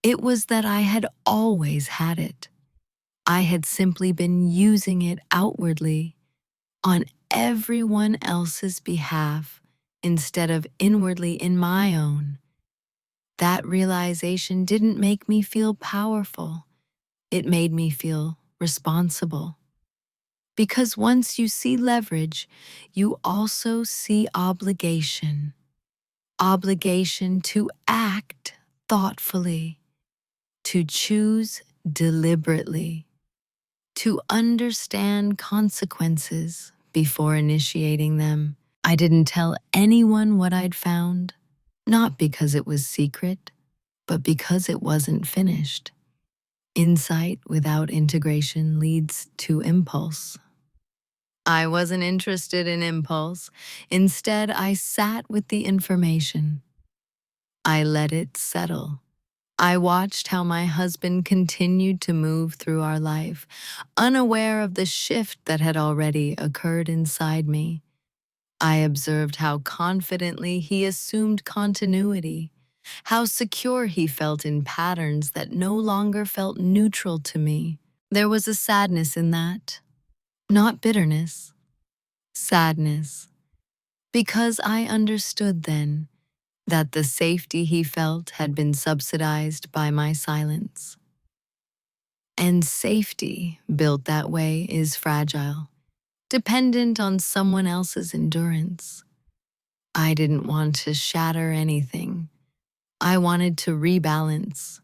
[SPEAKER 1] it was that I had always had it. I had simply been using it outwardly on everyone else's behalf instead of inwardly in my own. That realization didn't make me feel powerful. It made me feel responsible. Because once you see leverage, you also see obligation. Obligation to act thoughtfully, to choose deliberately, to understand consequences before initiating them. I didn't tell anyone what I'd found, not because it was secret, but because it wasn't finished. Insight without integration leads to impulse. I wasn't interested in impulse. Instead, I sat with the information. I let it settle. I watched how my husband continued to move through our life, unaware of the shift that had already occurred inside me. I observed how confidently he assumed continuity, how secure he felt in patterns that no longer felt neutral to me. There was a sadness in that, not bitterness, sadness, because I understood then that the safety he felt had been subsidized by my silence. And safety, built that way, is fragile, dependent on someone else's endurance. I didn't want to shatter anything. I wanted to rebalance.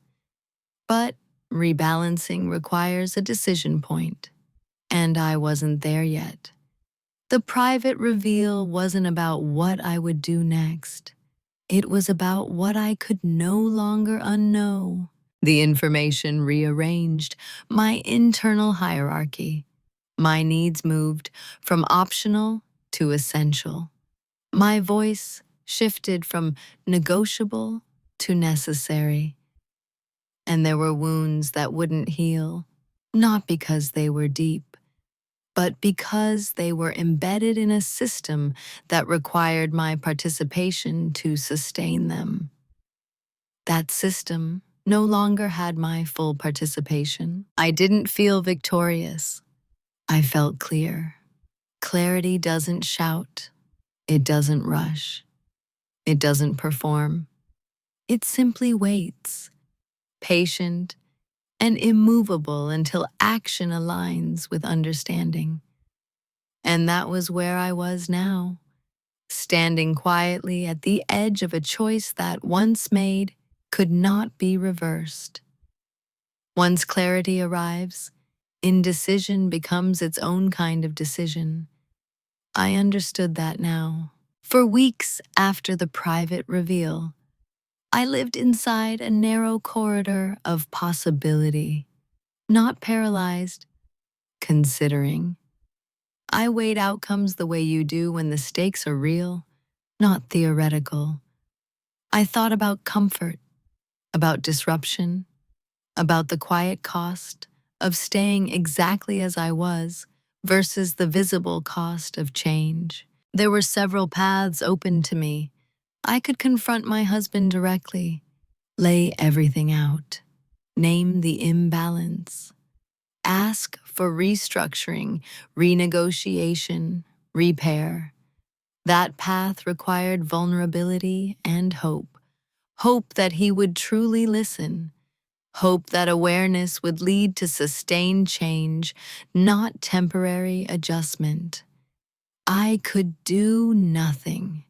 [SPEAKER 1] But rebalancing requires a decision point, and I wasn't there yet. The private reveal wasn't about what I would do next. It was about what I could no longer unknow. The information rearranged my internal hierarchy. My needs moved from optional to essential. My voice shifted from negotiable to necessary. And there were wounds that wouldn't heal, not because they were deep, but because they were embedded in a system that required my participation to sustain them. That system no longer had my full participation. I didn't feel victorious. I felt clear. Clarity doesn't shout. It doesn't rush. It doesn't perform. It simply waits, patient and immovable until action aligns with understanding. And that was where I was now, standing quietly at the edge of a choice that, once made, could not be reversed. Once clarity arrives, indecision becomes its own kind of decision. I understood that now. For weeks after the private reveal, I lived inside a narrow corridor of possibility, not paralyzed, considering. I weighed outcomes the way you do when the stakes are real, not theoretical. I thought about comfort, about disruption, about the quiet cost of staying exactly as I was versus the visible cost of change. There were several paths open to me. I could confront my husband directly, lay everything out, name the imbalance, ask for restructuring, renegotiation, repair. That path required vulnerability and hope. Hope that he would truly listen. Hope that awareness would lead to sustained change, not temporary adjustment. I could do nothing.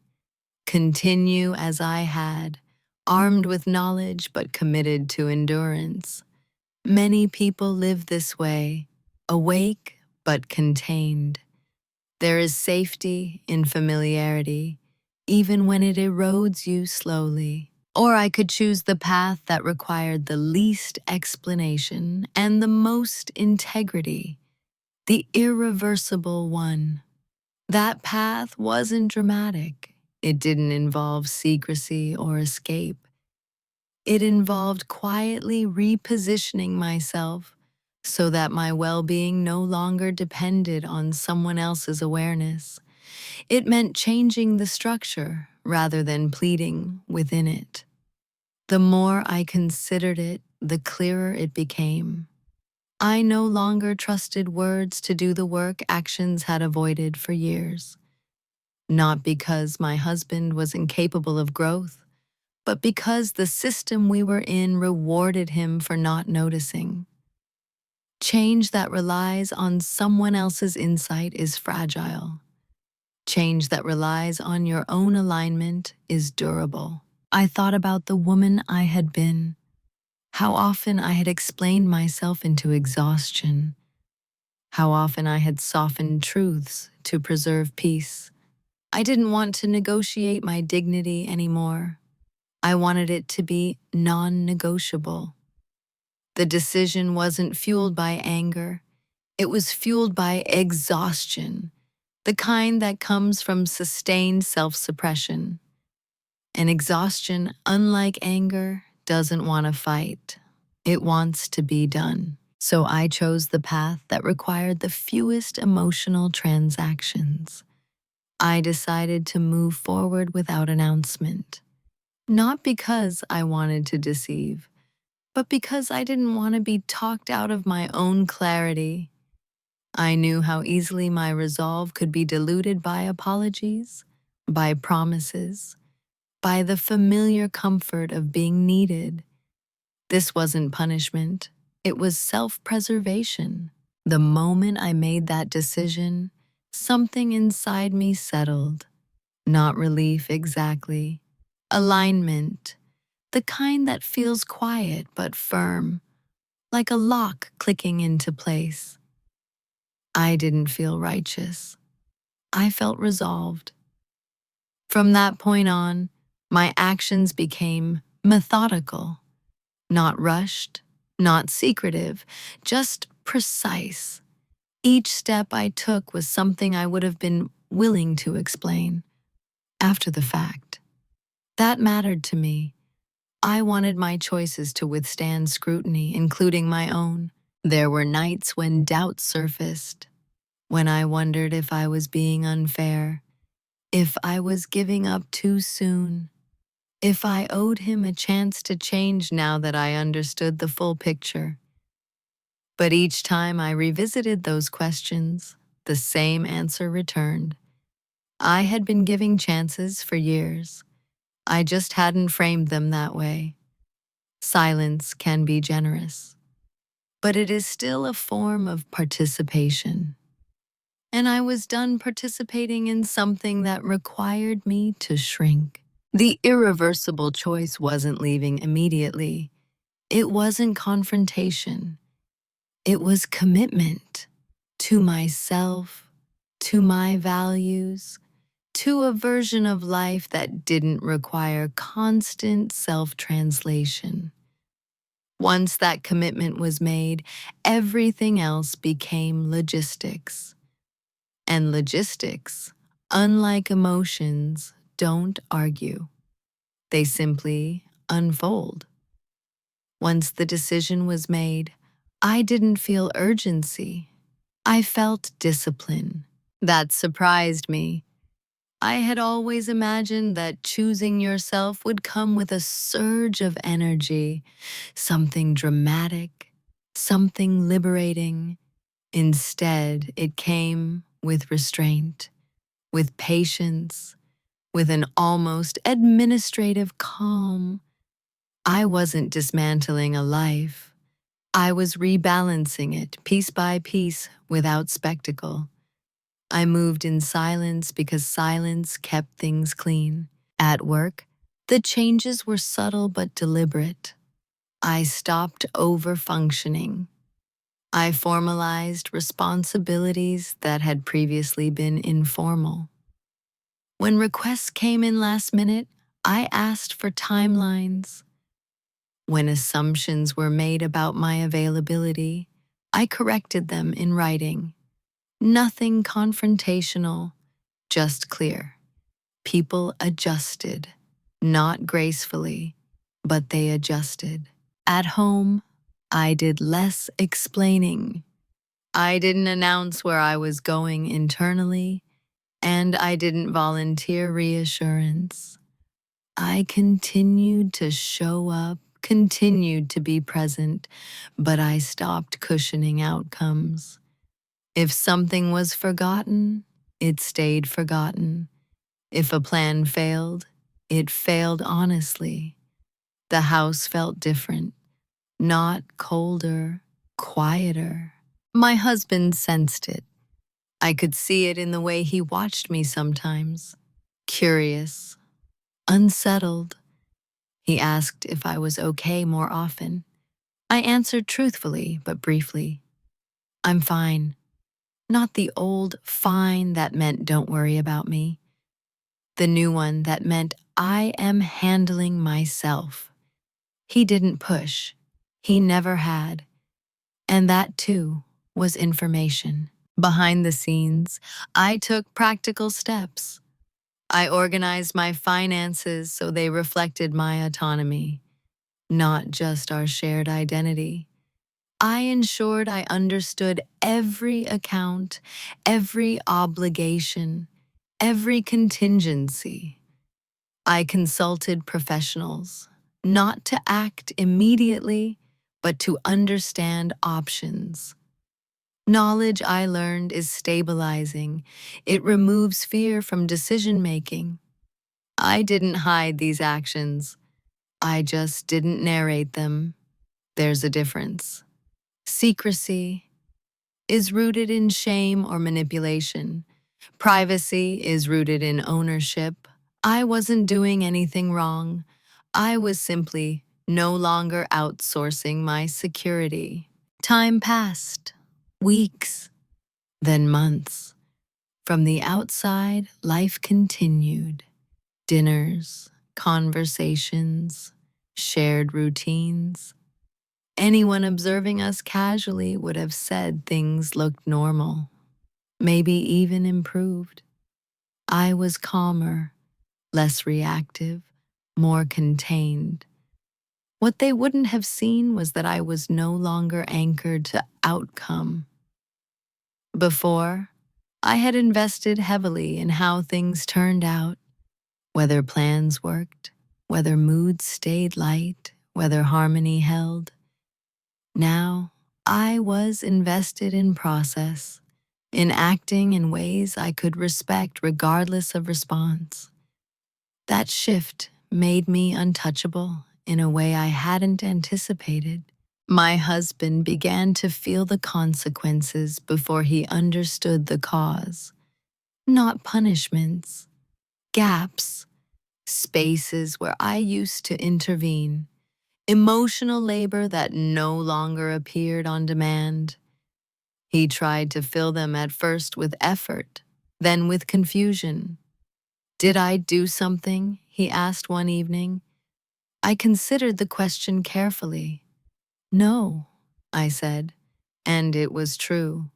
[SPEAKER 1] Continue as I had, armed with knowledge but committed to endurance. Many people live this way, awake but contained. There is safety in familiarity, even when it erodes you slowly. Or I could choose the path that required the least explanation and the most integrity, the irreversible one. That path wasn't dramatic. It didn't involve secrecy or escape. It involved quietly repositioning myself so that my well-being no longer depended on someone else's awareness. It meant changing the structure rather than pleading within it. The more I considered it, the clearer it became. I no longer trusted words to do the work actions had avoided for years. Not because my husband was incapable of growth, but because the system we were in rewarded him for not noticing. Change that relies on someone else's insight is fragile. Change that relies on your own alignment is durable. I thought about the woman I had been, how often I had explained myself into exhaustion, how often I had softened truths to preserve peace. I didn't want to negotiate my dignity anymore. I wanted it to be non-negotiable. The decision wasn't fueled by anger. It was fueled by exhaustion, the kind that comes from sustained self-suppression. And exhaustion, unlike anger, doesn't want to fight. It wants to be done. So I chose the path that required the fewest emotional transactions. I decided to move forward without announcement. Not because I wanted to deceive, but because I didn't want to be talked out of my own clarity. I knew how easily my resolve could be diluted by apologies, by promises, by the familiar comfort of being needed. This wasn't punishment, it was self-preservation. The moment I made that decision, something inside me settled. Not relief exactly. Alignment, the kind that feels quiet but firm, like a lock clicking into place. I didn't feel righteous. I felt resolved. From that point on, my actions became methodical, not rushed, not secretive, just precise. Each step I took was something I would have been willing to explain after the fact. That mattered to me. I wanted my choices to withstand scrutiny, including my own. There were nights when doubts surfaced, when I wondered if I was being unfair, if I was giving up too soon, if I owed him a chance to change now that I understood the full picture. But each time I revisited those questions, the same answer returned. I had been giving chances for years. I just hadn't framed them that way. Silence can be generous, but it is still a form of participation. And I was done participating in something that required me to shrink. The irreversible choice wasn't leaving immediately. It wasn't confrontation. It was commitment to myself, to my values, to a version of life that didn't require constant self-translation. Once that commitment was made, everything else became logistics. And logistics, unlike emotions, don't argue. They simply unfold. Once the decision was made, I didn't feel urgency. I felt discipline. That surprised me. I had always imagined that choosing yourself would come with a surge of energy, something dramatic, something liberating. Instead, it came with restraint, with patience, with an almost administrative calm. I wasn't dismantling a life. I was rebalancing it piece by piece without spectacle. I moved in silence because silence kept things clean. At work, the changes were subtle but deliberate. I stopped over-functioning. I formalized responsibilities that had previously been informal. When requests came in last minute, I asked for timelines. When assumptions were made about my availability, I corrected them in writing. Nothing confrontational, just clear. People adjusted, not gracefully, but they adjusted. At home, I did less explaining. I didn't announce where I was going internally, and I didn't volunteer reassurance. I continued to show up, continued to be present, but I stopped cushioning outcomes. If something was forgotten, it stayed forgotten. If a plan failed, it failed honestly. The house felt different, not colder, quieter. My husband sensed it. I could see it in the way he watched me sometimes. Curious, unsettled. He asked if I was okay more often. I answered truthfully but briefly. I'm fine. Not the old fine that meant don't worry about me. The new one that meant I am handling myself. He didn't push. He never had. And that, too, was information. Behind the scenes, I took practical steps. I organized my finances so they reflected my autonomy, not just our shared identity. I ensured I understood every account, every obligation, every contingency. I consulted professionals, not to act immediately, but to understand options. Knowledge I learned is stabilizing. It removes fear from decision-making. I didn't hide these actions. I just didn't narrate them. There's a difference. Secrecy is rooted in shame or manipulation. Privacy is rooted in ownership. I wasn't doing anything wrong. I was simply no longer outsourcing my security. Time passed. Weeks, then months. From the outside, life continued. Dinners, conversations, shared routines. Anyone observing us casually would have said things looked normal, maybe even improved. I was calmer, less reactive, more contained. What they wouldn't have seen was that I was no longer anchored to outcome. Before, I had invested heavily in how things turned out, whether plans worked, whether moods stayed light, whether harmony held. Now, I was invested in process, in acting in ways I could respect regardless of response. That shift made me untouchable in a way I hadn't anticipated. My husband began to feel the consequences before he understood the cause. Not punishments, gaps, spaces where I used to intervene, emotional labor that no longer appeared on demand. He tried to fill them at first with effort, then with confusion. Did I do something? He asked one evening. I considered the question carefully. No, I said, and it was true.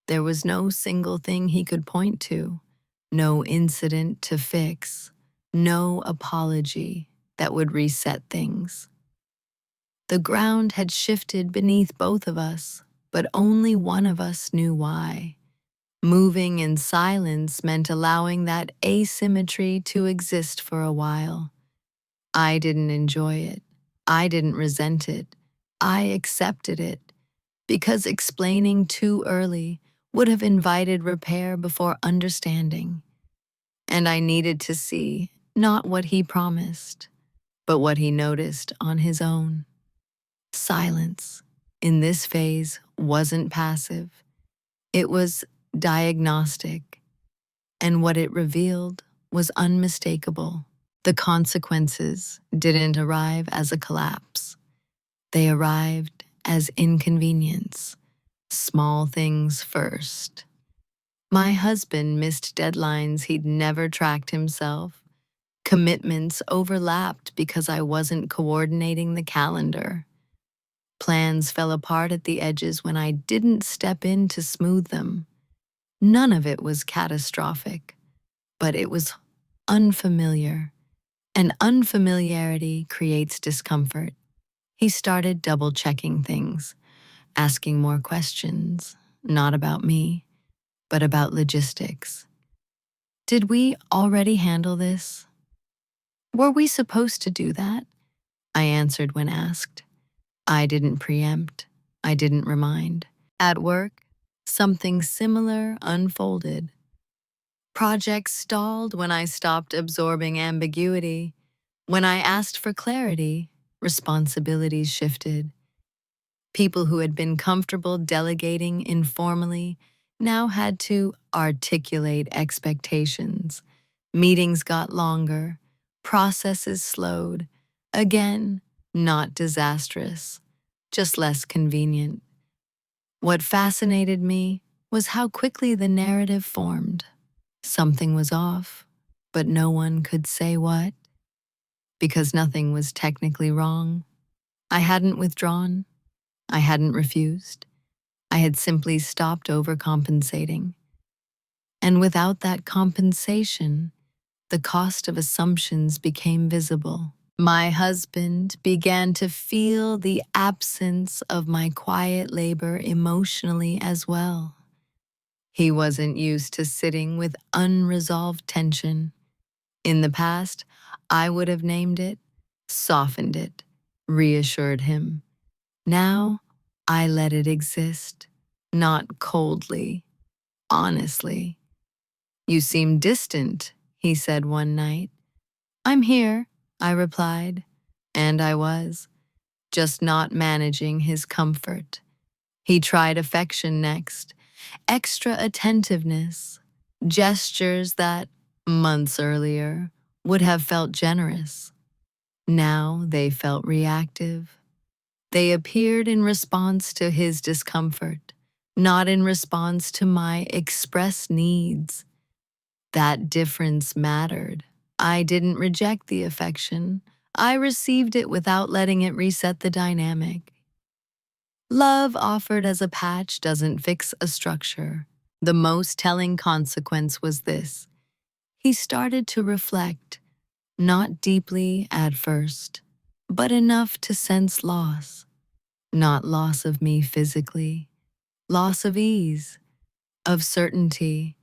[SPEAKER 1] There was no single thing he could point to, no incident to fix, no apology that would reset things. The ground had shifted beneath both of us, but only one of us knew why. Moving in silence meant allowing that asymmetry to exist for a while. I didn't enjoy it. I didn't resent it. I accepted it. because explaining too early would have invited repair before understanding. And I needed to see not what he promised, but what he noticed on his own. Silence, in this phase, wasn't passive. It was diagnostic, and what it revealed was unmistakable. The consequences didn't arrive as a collapse. They arrived as inconvenience. Small things first. My husband missed deadlines he'd never tracked himself. Commitments overlapped because I wasn't coordinating the calendar. Plans fell apart at the edges when I didn't step in to smooth them. None of it was catastrophic, but it was unfamiliar, and unfamiliarity creates discomfort. He started double-checking things, asking more questions, not about me, but about logistics. Did we already handle this? Were we supposed to do that? I answered when asked. I didn't preempt. I didn't remind. At work, something similar unfolded. Projects stalled when I stopped absorbing ambiguity. When I asked for clarity, responsibilities shifted. People who had been comfortable delegating informally now had to articulate expectations. Meetings got longer, processes slowed. Again, not disastrous, just less convenient. What fascinated me was how quickly the narrative formed. Something was off, but no one could say what, because nothing was technically wrong. I hadn't withdrawn. I hadn't refused. I had simply stopped overcompensating. And without that compensation, the cost of assumptions became visible. My husband began to feel the absence of my quiet labor emotionally as well. He wasn't used to sitting with unresolved tension. In the past, I would have named it, softened it, reassured him. Now, I let it exist, not coldly, honestly. "You seem distant," he said one night. "I'm here," I replied, and I was, just not managing his comfort. He tried affection next, extra attentiveness, gestures that, months earlier, would have felt generous. Now they felt reactive. They appeared in response to his discomfort, not in response to my expressed needs. That difference mattered. I didn't reject the affection. I received it without letting it reset the dynamic. Love offered as a patch doesn't fix a structure. The most telling consequence was this. He started to reflect, not deeply at first, but enough to sense loss. Not loss of me physically, loss of ease, of certainty,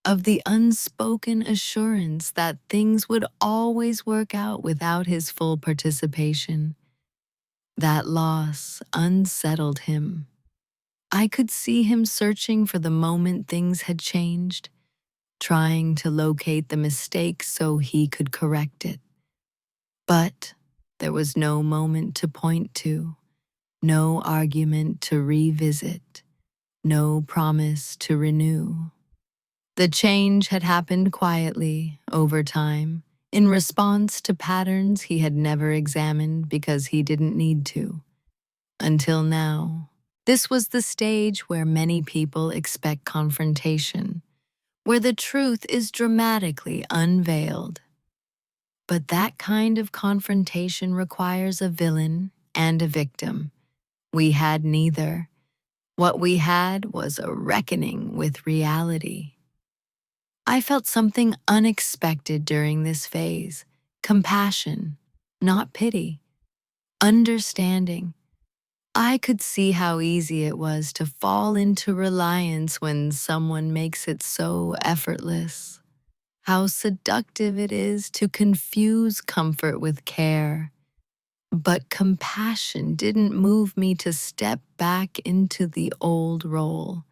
[SPEAKER 1] of the unspoken assurance that things would always work out without his full participation. That loss unsettled him. I could see him searching for the moment things had changed, trying to locate the mistake so he could correct it. But there was no moment to point to, no argument to revisit, no promise to renew. The change had happened quietly, over time, in response to patterns he had never examined because he didn't need to. Until now, this was the stage where many people expect confrontation, where the truth is dramatically unveiled. But that kind of confrontation requires a villain and a victim. We had neither. What we had was a reckoning with reality. I felt something unexpected during this phase. Compassion, not pity. Understanding. I could see how easy it was to fall into reliance when someone makes it so effortless. How seductive it is to confuse comfort with care. But compassion didn't move me to step back into the old role,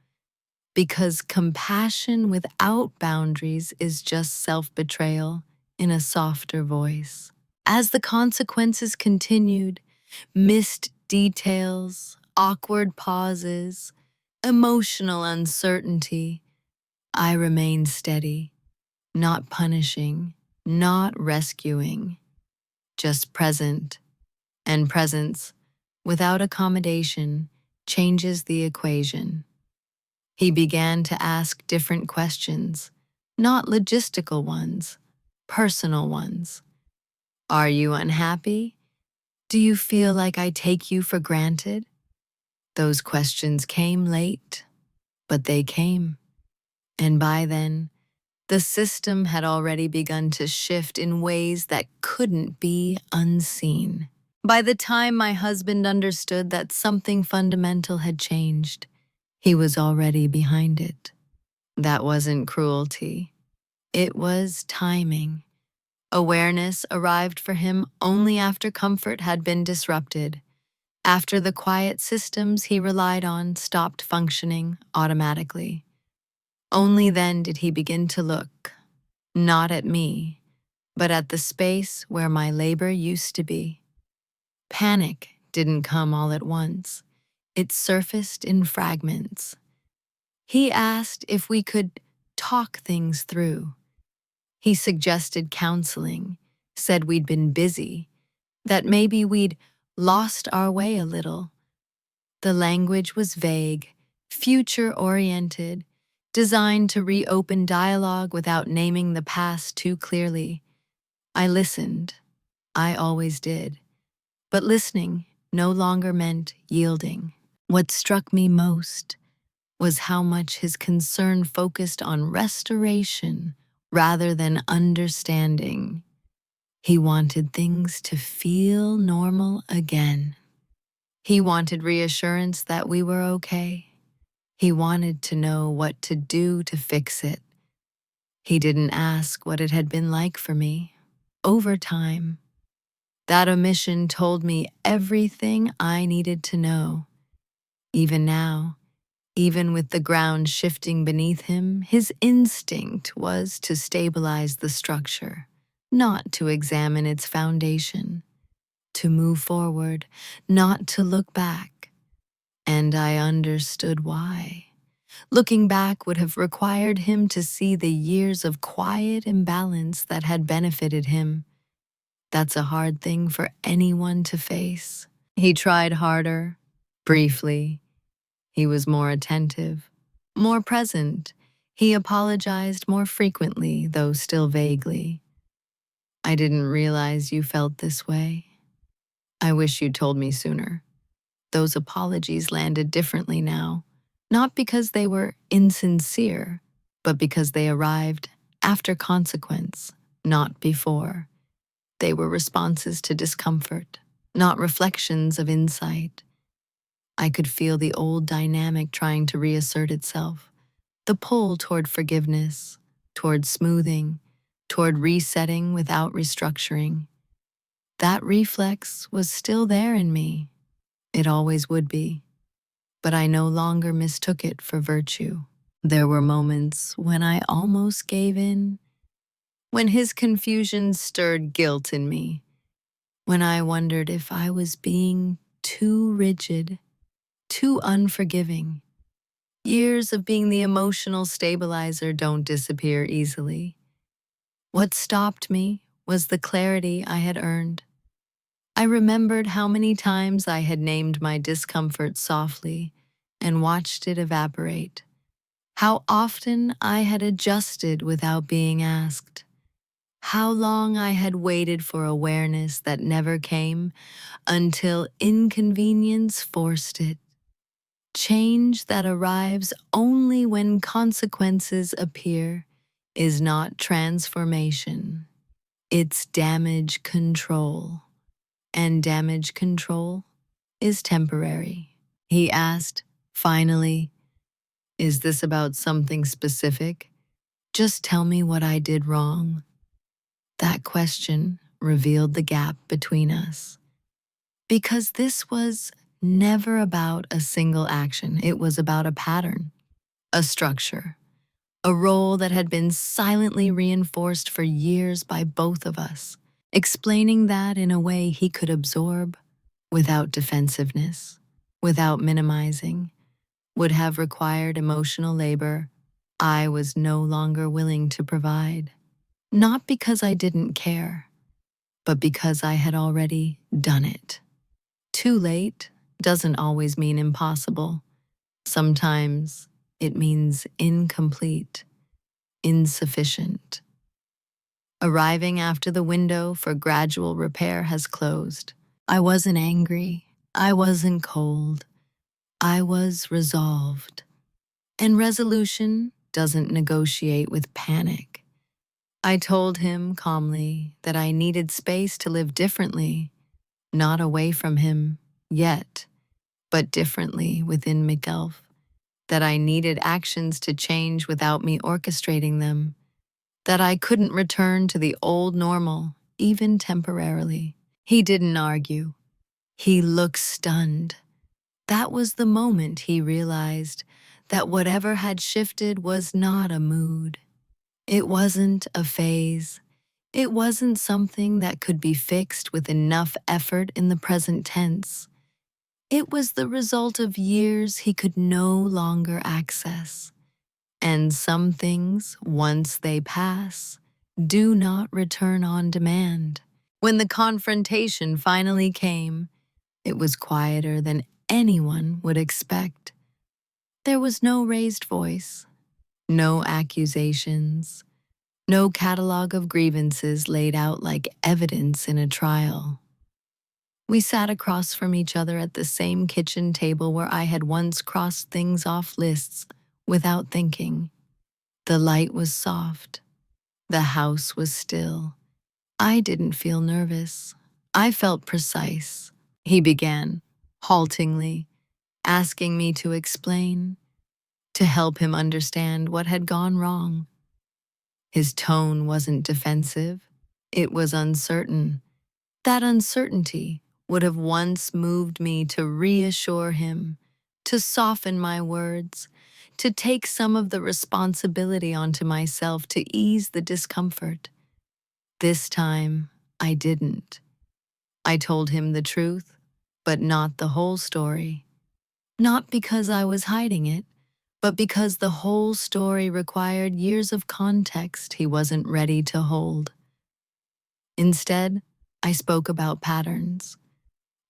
[SPEAKER 1] because compassion without boundaries is just self-betrayal in a softer voice. As the consequences continued, missed details, awkward pauses, emotional uncertainty, I remained steady, not punishing, not rescuing, just present. And presence, without accommodation, changes the equation. He began to ask different questions, not logistical ones, personal ones. Are you unhappy? Do you feel like I take you for granted? Those questions came late, but they came. And by then, the system had already begun to shift in ways that couldn't be unseen. By the time my husband understood that something fundamental had changed, he was already behind it. That wasn't cruelty. It was timing. Awareness arrived for him only after comfort had been disrupted, after the quiet systems he relied on stopped functioning automatically. Only then did he begin to look, not at me, but at the space where my labor used to be. Panic didn't come all at once. It surfaced in fragments. He asked if we could talk things through. He suggested counseling, said we'd been busy, that maybe we'd lost our way a little. The language was vague, future-oriented, designed to reopen dialogue without naming the past too clearly. I listened. I always did. But listening no longer meant yielding. What struck me most was how much his concern focused on restoration rather than understanding. He wanted things to feel normal again. He wanted reassurance that we were okay. He wanted to know what to do to fix it. He didn't ask what it had been like for me. Over time, that omission told me everything I needed to know. Even now, even with the ground shifting beneath him, his instinct was to stabilize the structure, not to examine its foundation, to move forward, not to look back. And I understood why. Looking back would have required him to see the years of quiet imbalance that had benefited him. That's a hard thing for anyone to face. He tried harder, briefly. He was more attentive, more present. He apologized more frequently, though still vaguely. I didn't realize you felt this way. I wish you'd told me sooner. Those apologies landed differently now, not because they were insincere, but because they arrived after consequence, not before. They were responses to discomfort, not reflections of insight. I could feel the old dynamic trying to reassert itself, the pull toward forgiveness, toward smoothing, toward resetting without restructuring. That reflex was still there in me. It always would be. But I no longer mistook it for virtue. There were moments when I almost gave in, when his confusion stirred guilt in me, when I wondered if I was being too rigid, too unforgiving. Years of being the emotional stabilizer don't disappear easily. What stopped me was the clarity I had earned. I remembered how many times I had named my discomfort softly and watched it evaporate. How often I had adjusted without being asked. How long I had waited for awareness that never came until inconvenience forced it. Change that arrives only when consequences appear is not transformation. It's damage control. And damage control is temporary. He asked, finally, is this about something specific? Just tell me what I did wrong. That question revealed the gap between us. Because this was never about a single action. It was about a pattern, a structure, a role that had been silently reinforced for years by both of us. Explaining that in a way he could absorb without defensiveness, without minimizing, would have required emotional labor I was no longer willing to provide. Not because I didn't care, but because I had already done it. Too late doesn't always mean impossible. Sometimes it means incomplete, insufficient. Arriving after the window for gradual repair has closed. I wasn't angry. I wasn't cold. I was resolved. And resolution doesn't negotiate with panic. I told him calmly that I needed space to live differently, not away from him yet, but differently within myself, that I needed actions to change without me orchestrating them, that I couldn't return to the old normal, even temporarily. He didn't argue. He looked stunned. That was the moment he realized that whatever had shifted was not a mood. It wasn't a phase. It wasn't something that could be fixed with enough effort in the present tense. It was the result of years he could no longer access. And some things, once they pass, do not return on demand. When the confrontation finally came, it was quieter than anyone would expect. There was no raised voice, no accusations, no catalog of grievances laid out like evidence in a trial. We sat across from each other at the same kitchen table where I had once crossed things off lists without thinking. The light was soft. The house was still. I didn't feel nervous. I felt precise. He began, haltingly, asking me to explain, to help him understand what had gone wrong. His tone wasn't defensive. It was uncertain. That uncertainty would have once moved me to reassure him, to soften my words, to take some of the responsibility onto myself to ease the discomfort. This time, I didn't. I told him the truth, but not the whole story. Not because I was hiding it, but because the whole story required years of context he wasn't ready to hold. Instead, I spoke about patterns,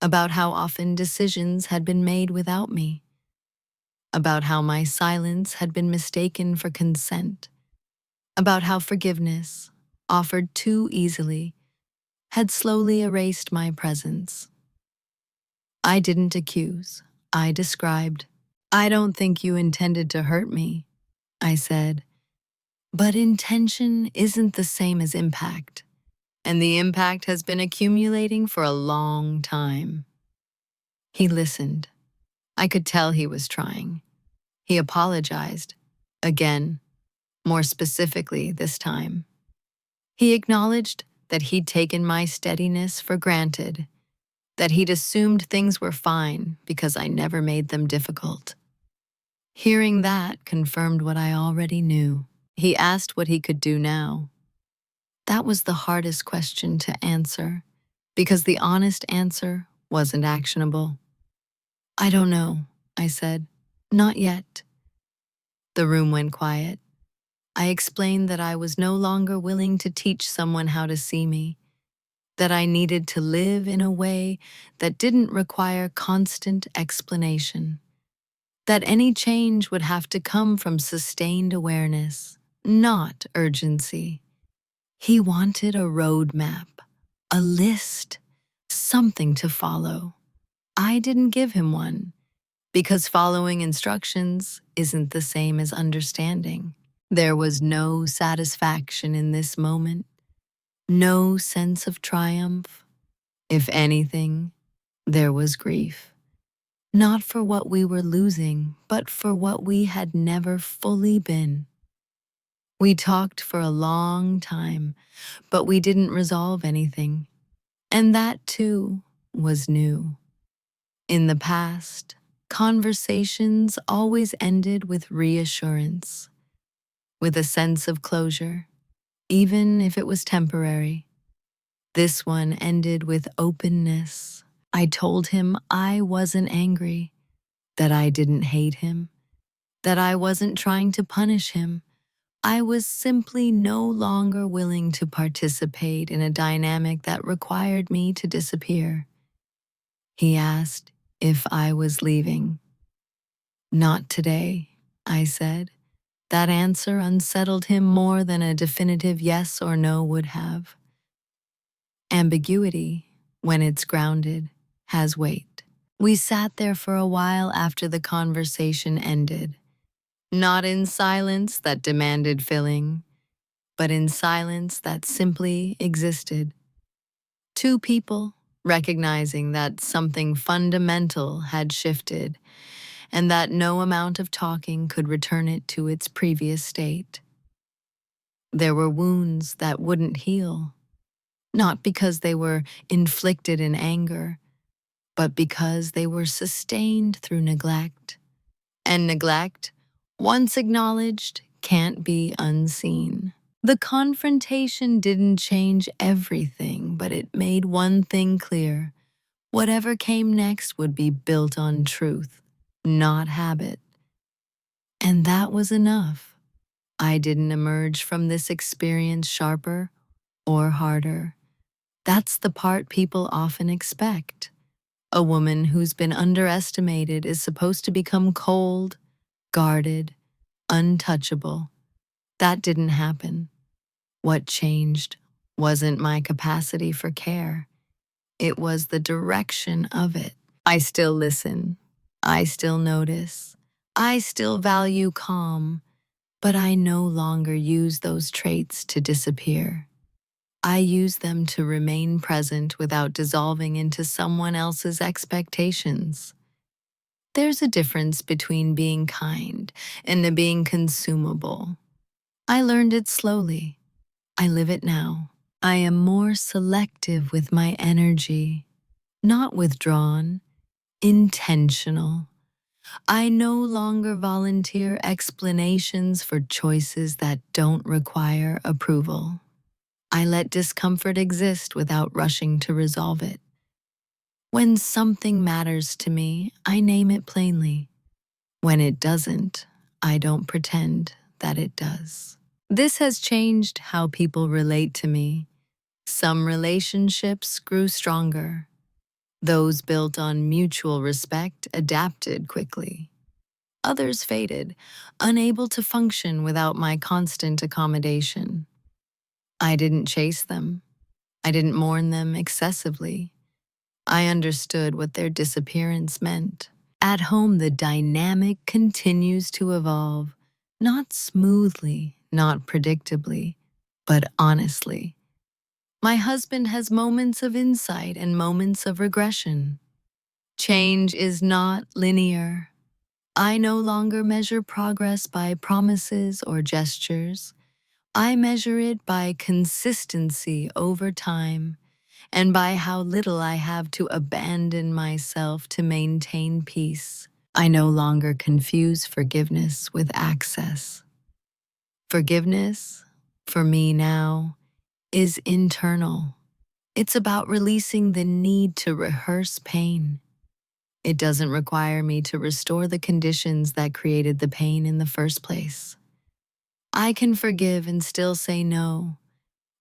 [SPEAKER 1] about how often decisions had been made without me, about how my silence had been mistaken for consent, about how forgiveness, offered too easily, had slowly erased my presence. I didn't accuse, I described. I don't think you intended to hurt me, I said. But intention isn't the same as impact, and the impact has been accumulating for a long time. He listened. I could tell he was trying. He apologized. Again, more specifically this time. He acknowledged that he'd taken my steadiness for granted, that he'd assumed things were fine because I never made them difficult. Hearing that confirmed what I already knew. He asked what he could do now. That was the hardest question to answer, because the honest answer wasn't actionable. I don't know, I said. Not yet. The room went quiet. I explained that I was no longer willing to teach someone how to see me, that I needed to live in a way that didn't require constant explanation, that any change would have to come from sustained awareness, not urgency. He wanted a roadmap, a list, something to follow. I didn't give him one, because following instructions isn't the same as understanding. There was no satisfaction in this moment, no sense of triumph. If anything, there was grief. Not for what we were losing, but for what we had never fully been. We talked for a long time, but we didn't resolve anything. And that, too, was new. In the past, conversations always ended with reassurance, with a sense of closure, even if it was temporary. This one ended with openness. I told him I wasn't angry, that I didn't hate him, that I wasn't trying to punish him. I was simply no longer willing to participate in a dynamic that required me to disappear. He asked if I was leaving. Not today, I said. That answer unsettled him more than a definitive yes or no would have. Ambiguity, when it's grounded, has weight. We sat there for a while after the conversation ended, not in silence that demanded filling, but in silence that simply existed. Two people recognizing that something fundamental had shifted and that no amount of talking could return it to its previous state. There were wounds that wouldn't heal, not because they were inflicted in anger, but because they were sustained through neglect. And neglect, once acknowledged, can't be unseen. The confrontation didn't change everything, but it made one thing clear. Whatever came next would be built on truth, not habit. And that was enough. I didn't emerge from this experience sharper or harder. That's the part people often expect. A woman who's been underestimated is supposed to become cold, guarded, untouchable. That didn't happen. What changed wasn't my capacity for care. It was the direction of it. I still listen. I still notice. I still value calm, but I no longer use those traits to disappear. I use them to remain present without dissolving into someone else's expectations. There's a difference between being kind and being consumable. I learned it slowly. I live it now. I am more selective with my energy, not withdrawn, intentional. I no longer volunteer explanations for choices that don't require approval. I let discomfort exist without rushing to resolve it. When something matters to me, I name it plainly. When it doesn't, I don't pretend that it does. This has changed how people relate to me. Some relationships grew stronger. Those built on mutual respect adapted quickly. Others faded, unable to function without my constant accommodation. I didn't chase them. I didn't mourn them excessively. I understood what their disappearance meant. At home, the dynamic continues to evolve, not smoothly, not predictably, but honestly. My husband has moments of insight and moments of regression. Change is not linear. I no longer measure progress by promises or gestures. I measure it by consistency over time and by how little I have to abandon myself to maintain peace. I no longer confuse forgiveness with access. Forgiveness, for me now, is internal. It's about releasing the need to rehearse pain. It doesn't require me to restore the conditions that created the pain in the first place. I can forgive and still say no.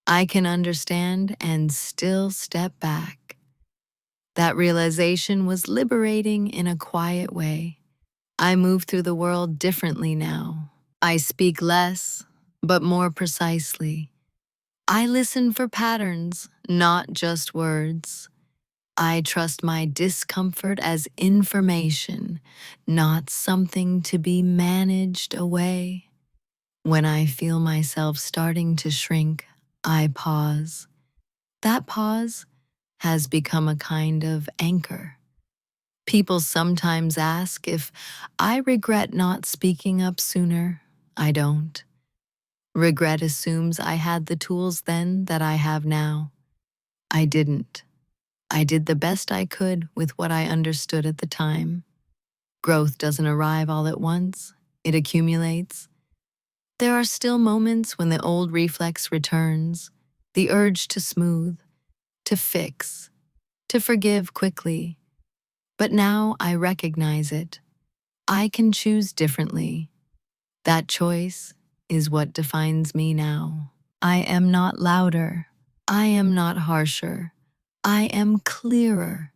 [SPEAKER 1] I can understand and still step back. That realization was liberating in a quiet way. I move through the world differently now. I speak less, but more precisely. I listen for patterns, not just words. I trust my discomfort as information, not something to be managed away. When I feel myself starting to shrink, I pause. That pause has become a kind of anchor. People sometimes ask if I regret not speaking up sooner. I don't. Regret assumes I had the tools then that I have now. I didn't. I did the best I could with what I understood at the time. Growth doesn't arrive all at once, it accumulates. There are still moments when the old reflex returns, the urge to smooth, to fix, to forgive quickly. But now I recognize it. I can choose differently. That choice is what defines me now. I am not louder. I am not harsher. I am clearer.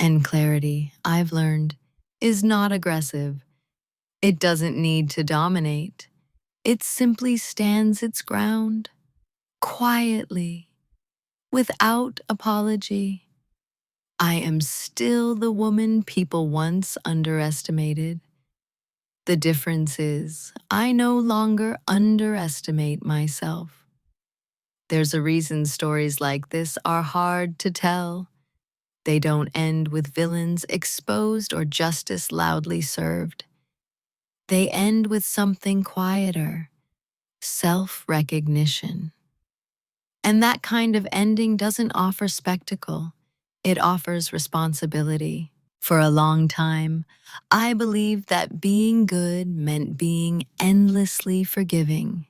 [SPEAKER 1] And clarity, I've learned, is not aggressive. It doesn't need to dominate. It simply stands its ground, quietly, without apology. I am still the woman people once underestimated. The difference is, I no longer underestimate myself. There's a reason stories like this are hard to tell. They don't end with villains exposed or justice loudly served. They end with something quieter, self-recognition. And that kind of ending doesn't offer spectacle, it offers responsibility. For a long time, I believed that being good meant being endlessly forgiving.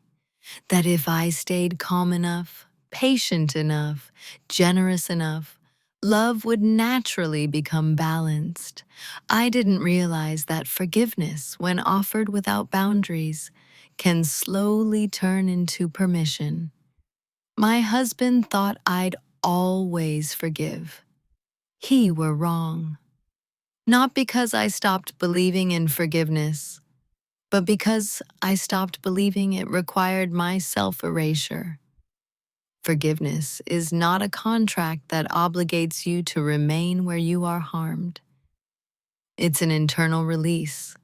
[SPEAKER 1] That if I stayed calm enough, patient enough, generous enough, love would naturally become balanced. I didn't realize that forgiveness, when offered without boundaries, can slowly turn into permission. My husband thought I'd always forgive. He were wrong. Not because I stopped believing in forgiveness, but because I stopped believing it required my self-erasure. Forgiveness is not a contract that obligates you to remain where you are harmed. It's an internal release,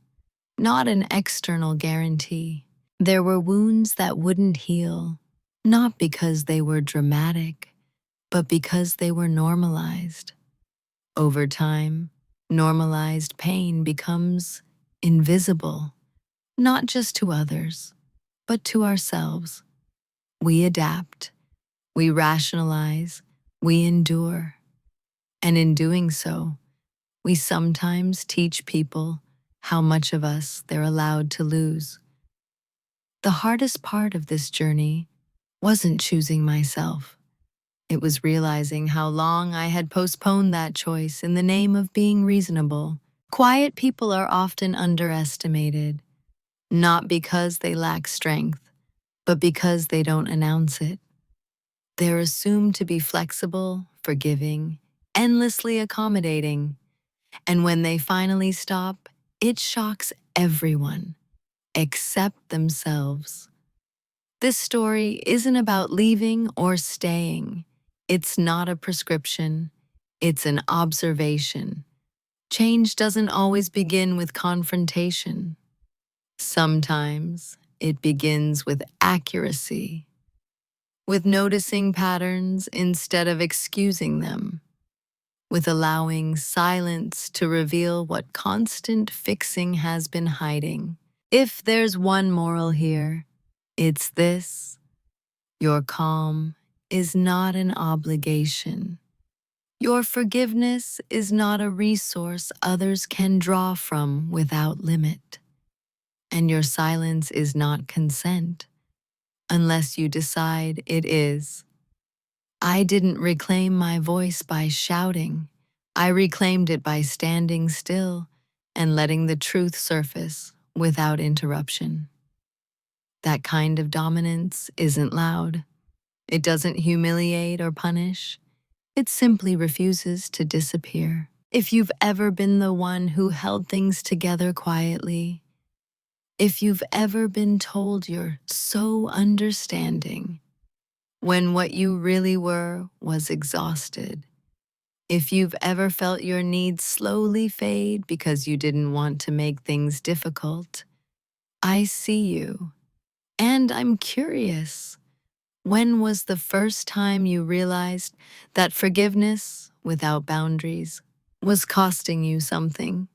[SPEAKER 1] not an external guarantee. There were wounds that wouldn't heal, not because they were dramatic, but because they were normalized. Over time, normalized pain becomes invisible, not just to others, but to ourselves. We adapt, we rationalize, we endure. And in doing so, we sometimes teach people how much of us they're allowed to lose. The hardest part of this journey wasn't choosing myself. It was realizing how long I had postponed that choice in the name of being reasonable. Quiet people are often underestimated, not because they lack strength, but because they don't announce it. They're assumed to be flexible, forgiving, endlessly accommodating, and when they finally stop, it shocks everyone, except themselves. This story isn't about leaving or staying. It's not a prescription. It's an observation. Change doesn't always begin with confrontation. Sometimes it begins with accuracy, with noticing patterns instead of excusing them, with allowing silence to reveal what constant fixing has been hiding. If there's one moral here, it's this: your calm is not an obligation. Your forgiveness is not a resource others can draw from without limit. And your silence is not consent, unless you decide it is. I didn't reclaim my voice by shouting. I reclaimed it by standing still and letting the truth surface without interruption. That kind of dominance isn't loud. It doesn't humiliate or punish. It simply refuses to disappear. If you've ever been the one who held things together quietly, if you've ever been told you're so understanding, when what you really were was exhausted, if you've ever felt your needs slowly fade because you didn't want to make things difficult, I see you. And I'm curious, when was the first time you realized that forgiveness without boundaries was costing you something?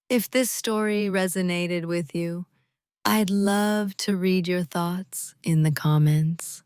[SPEAKER 1] If this story resonated with you, I'd love to read your thoughts in the comments.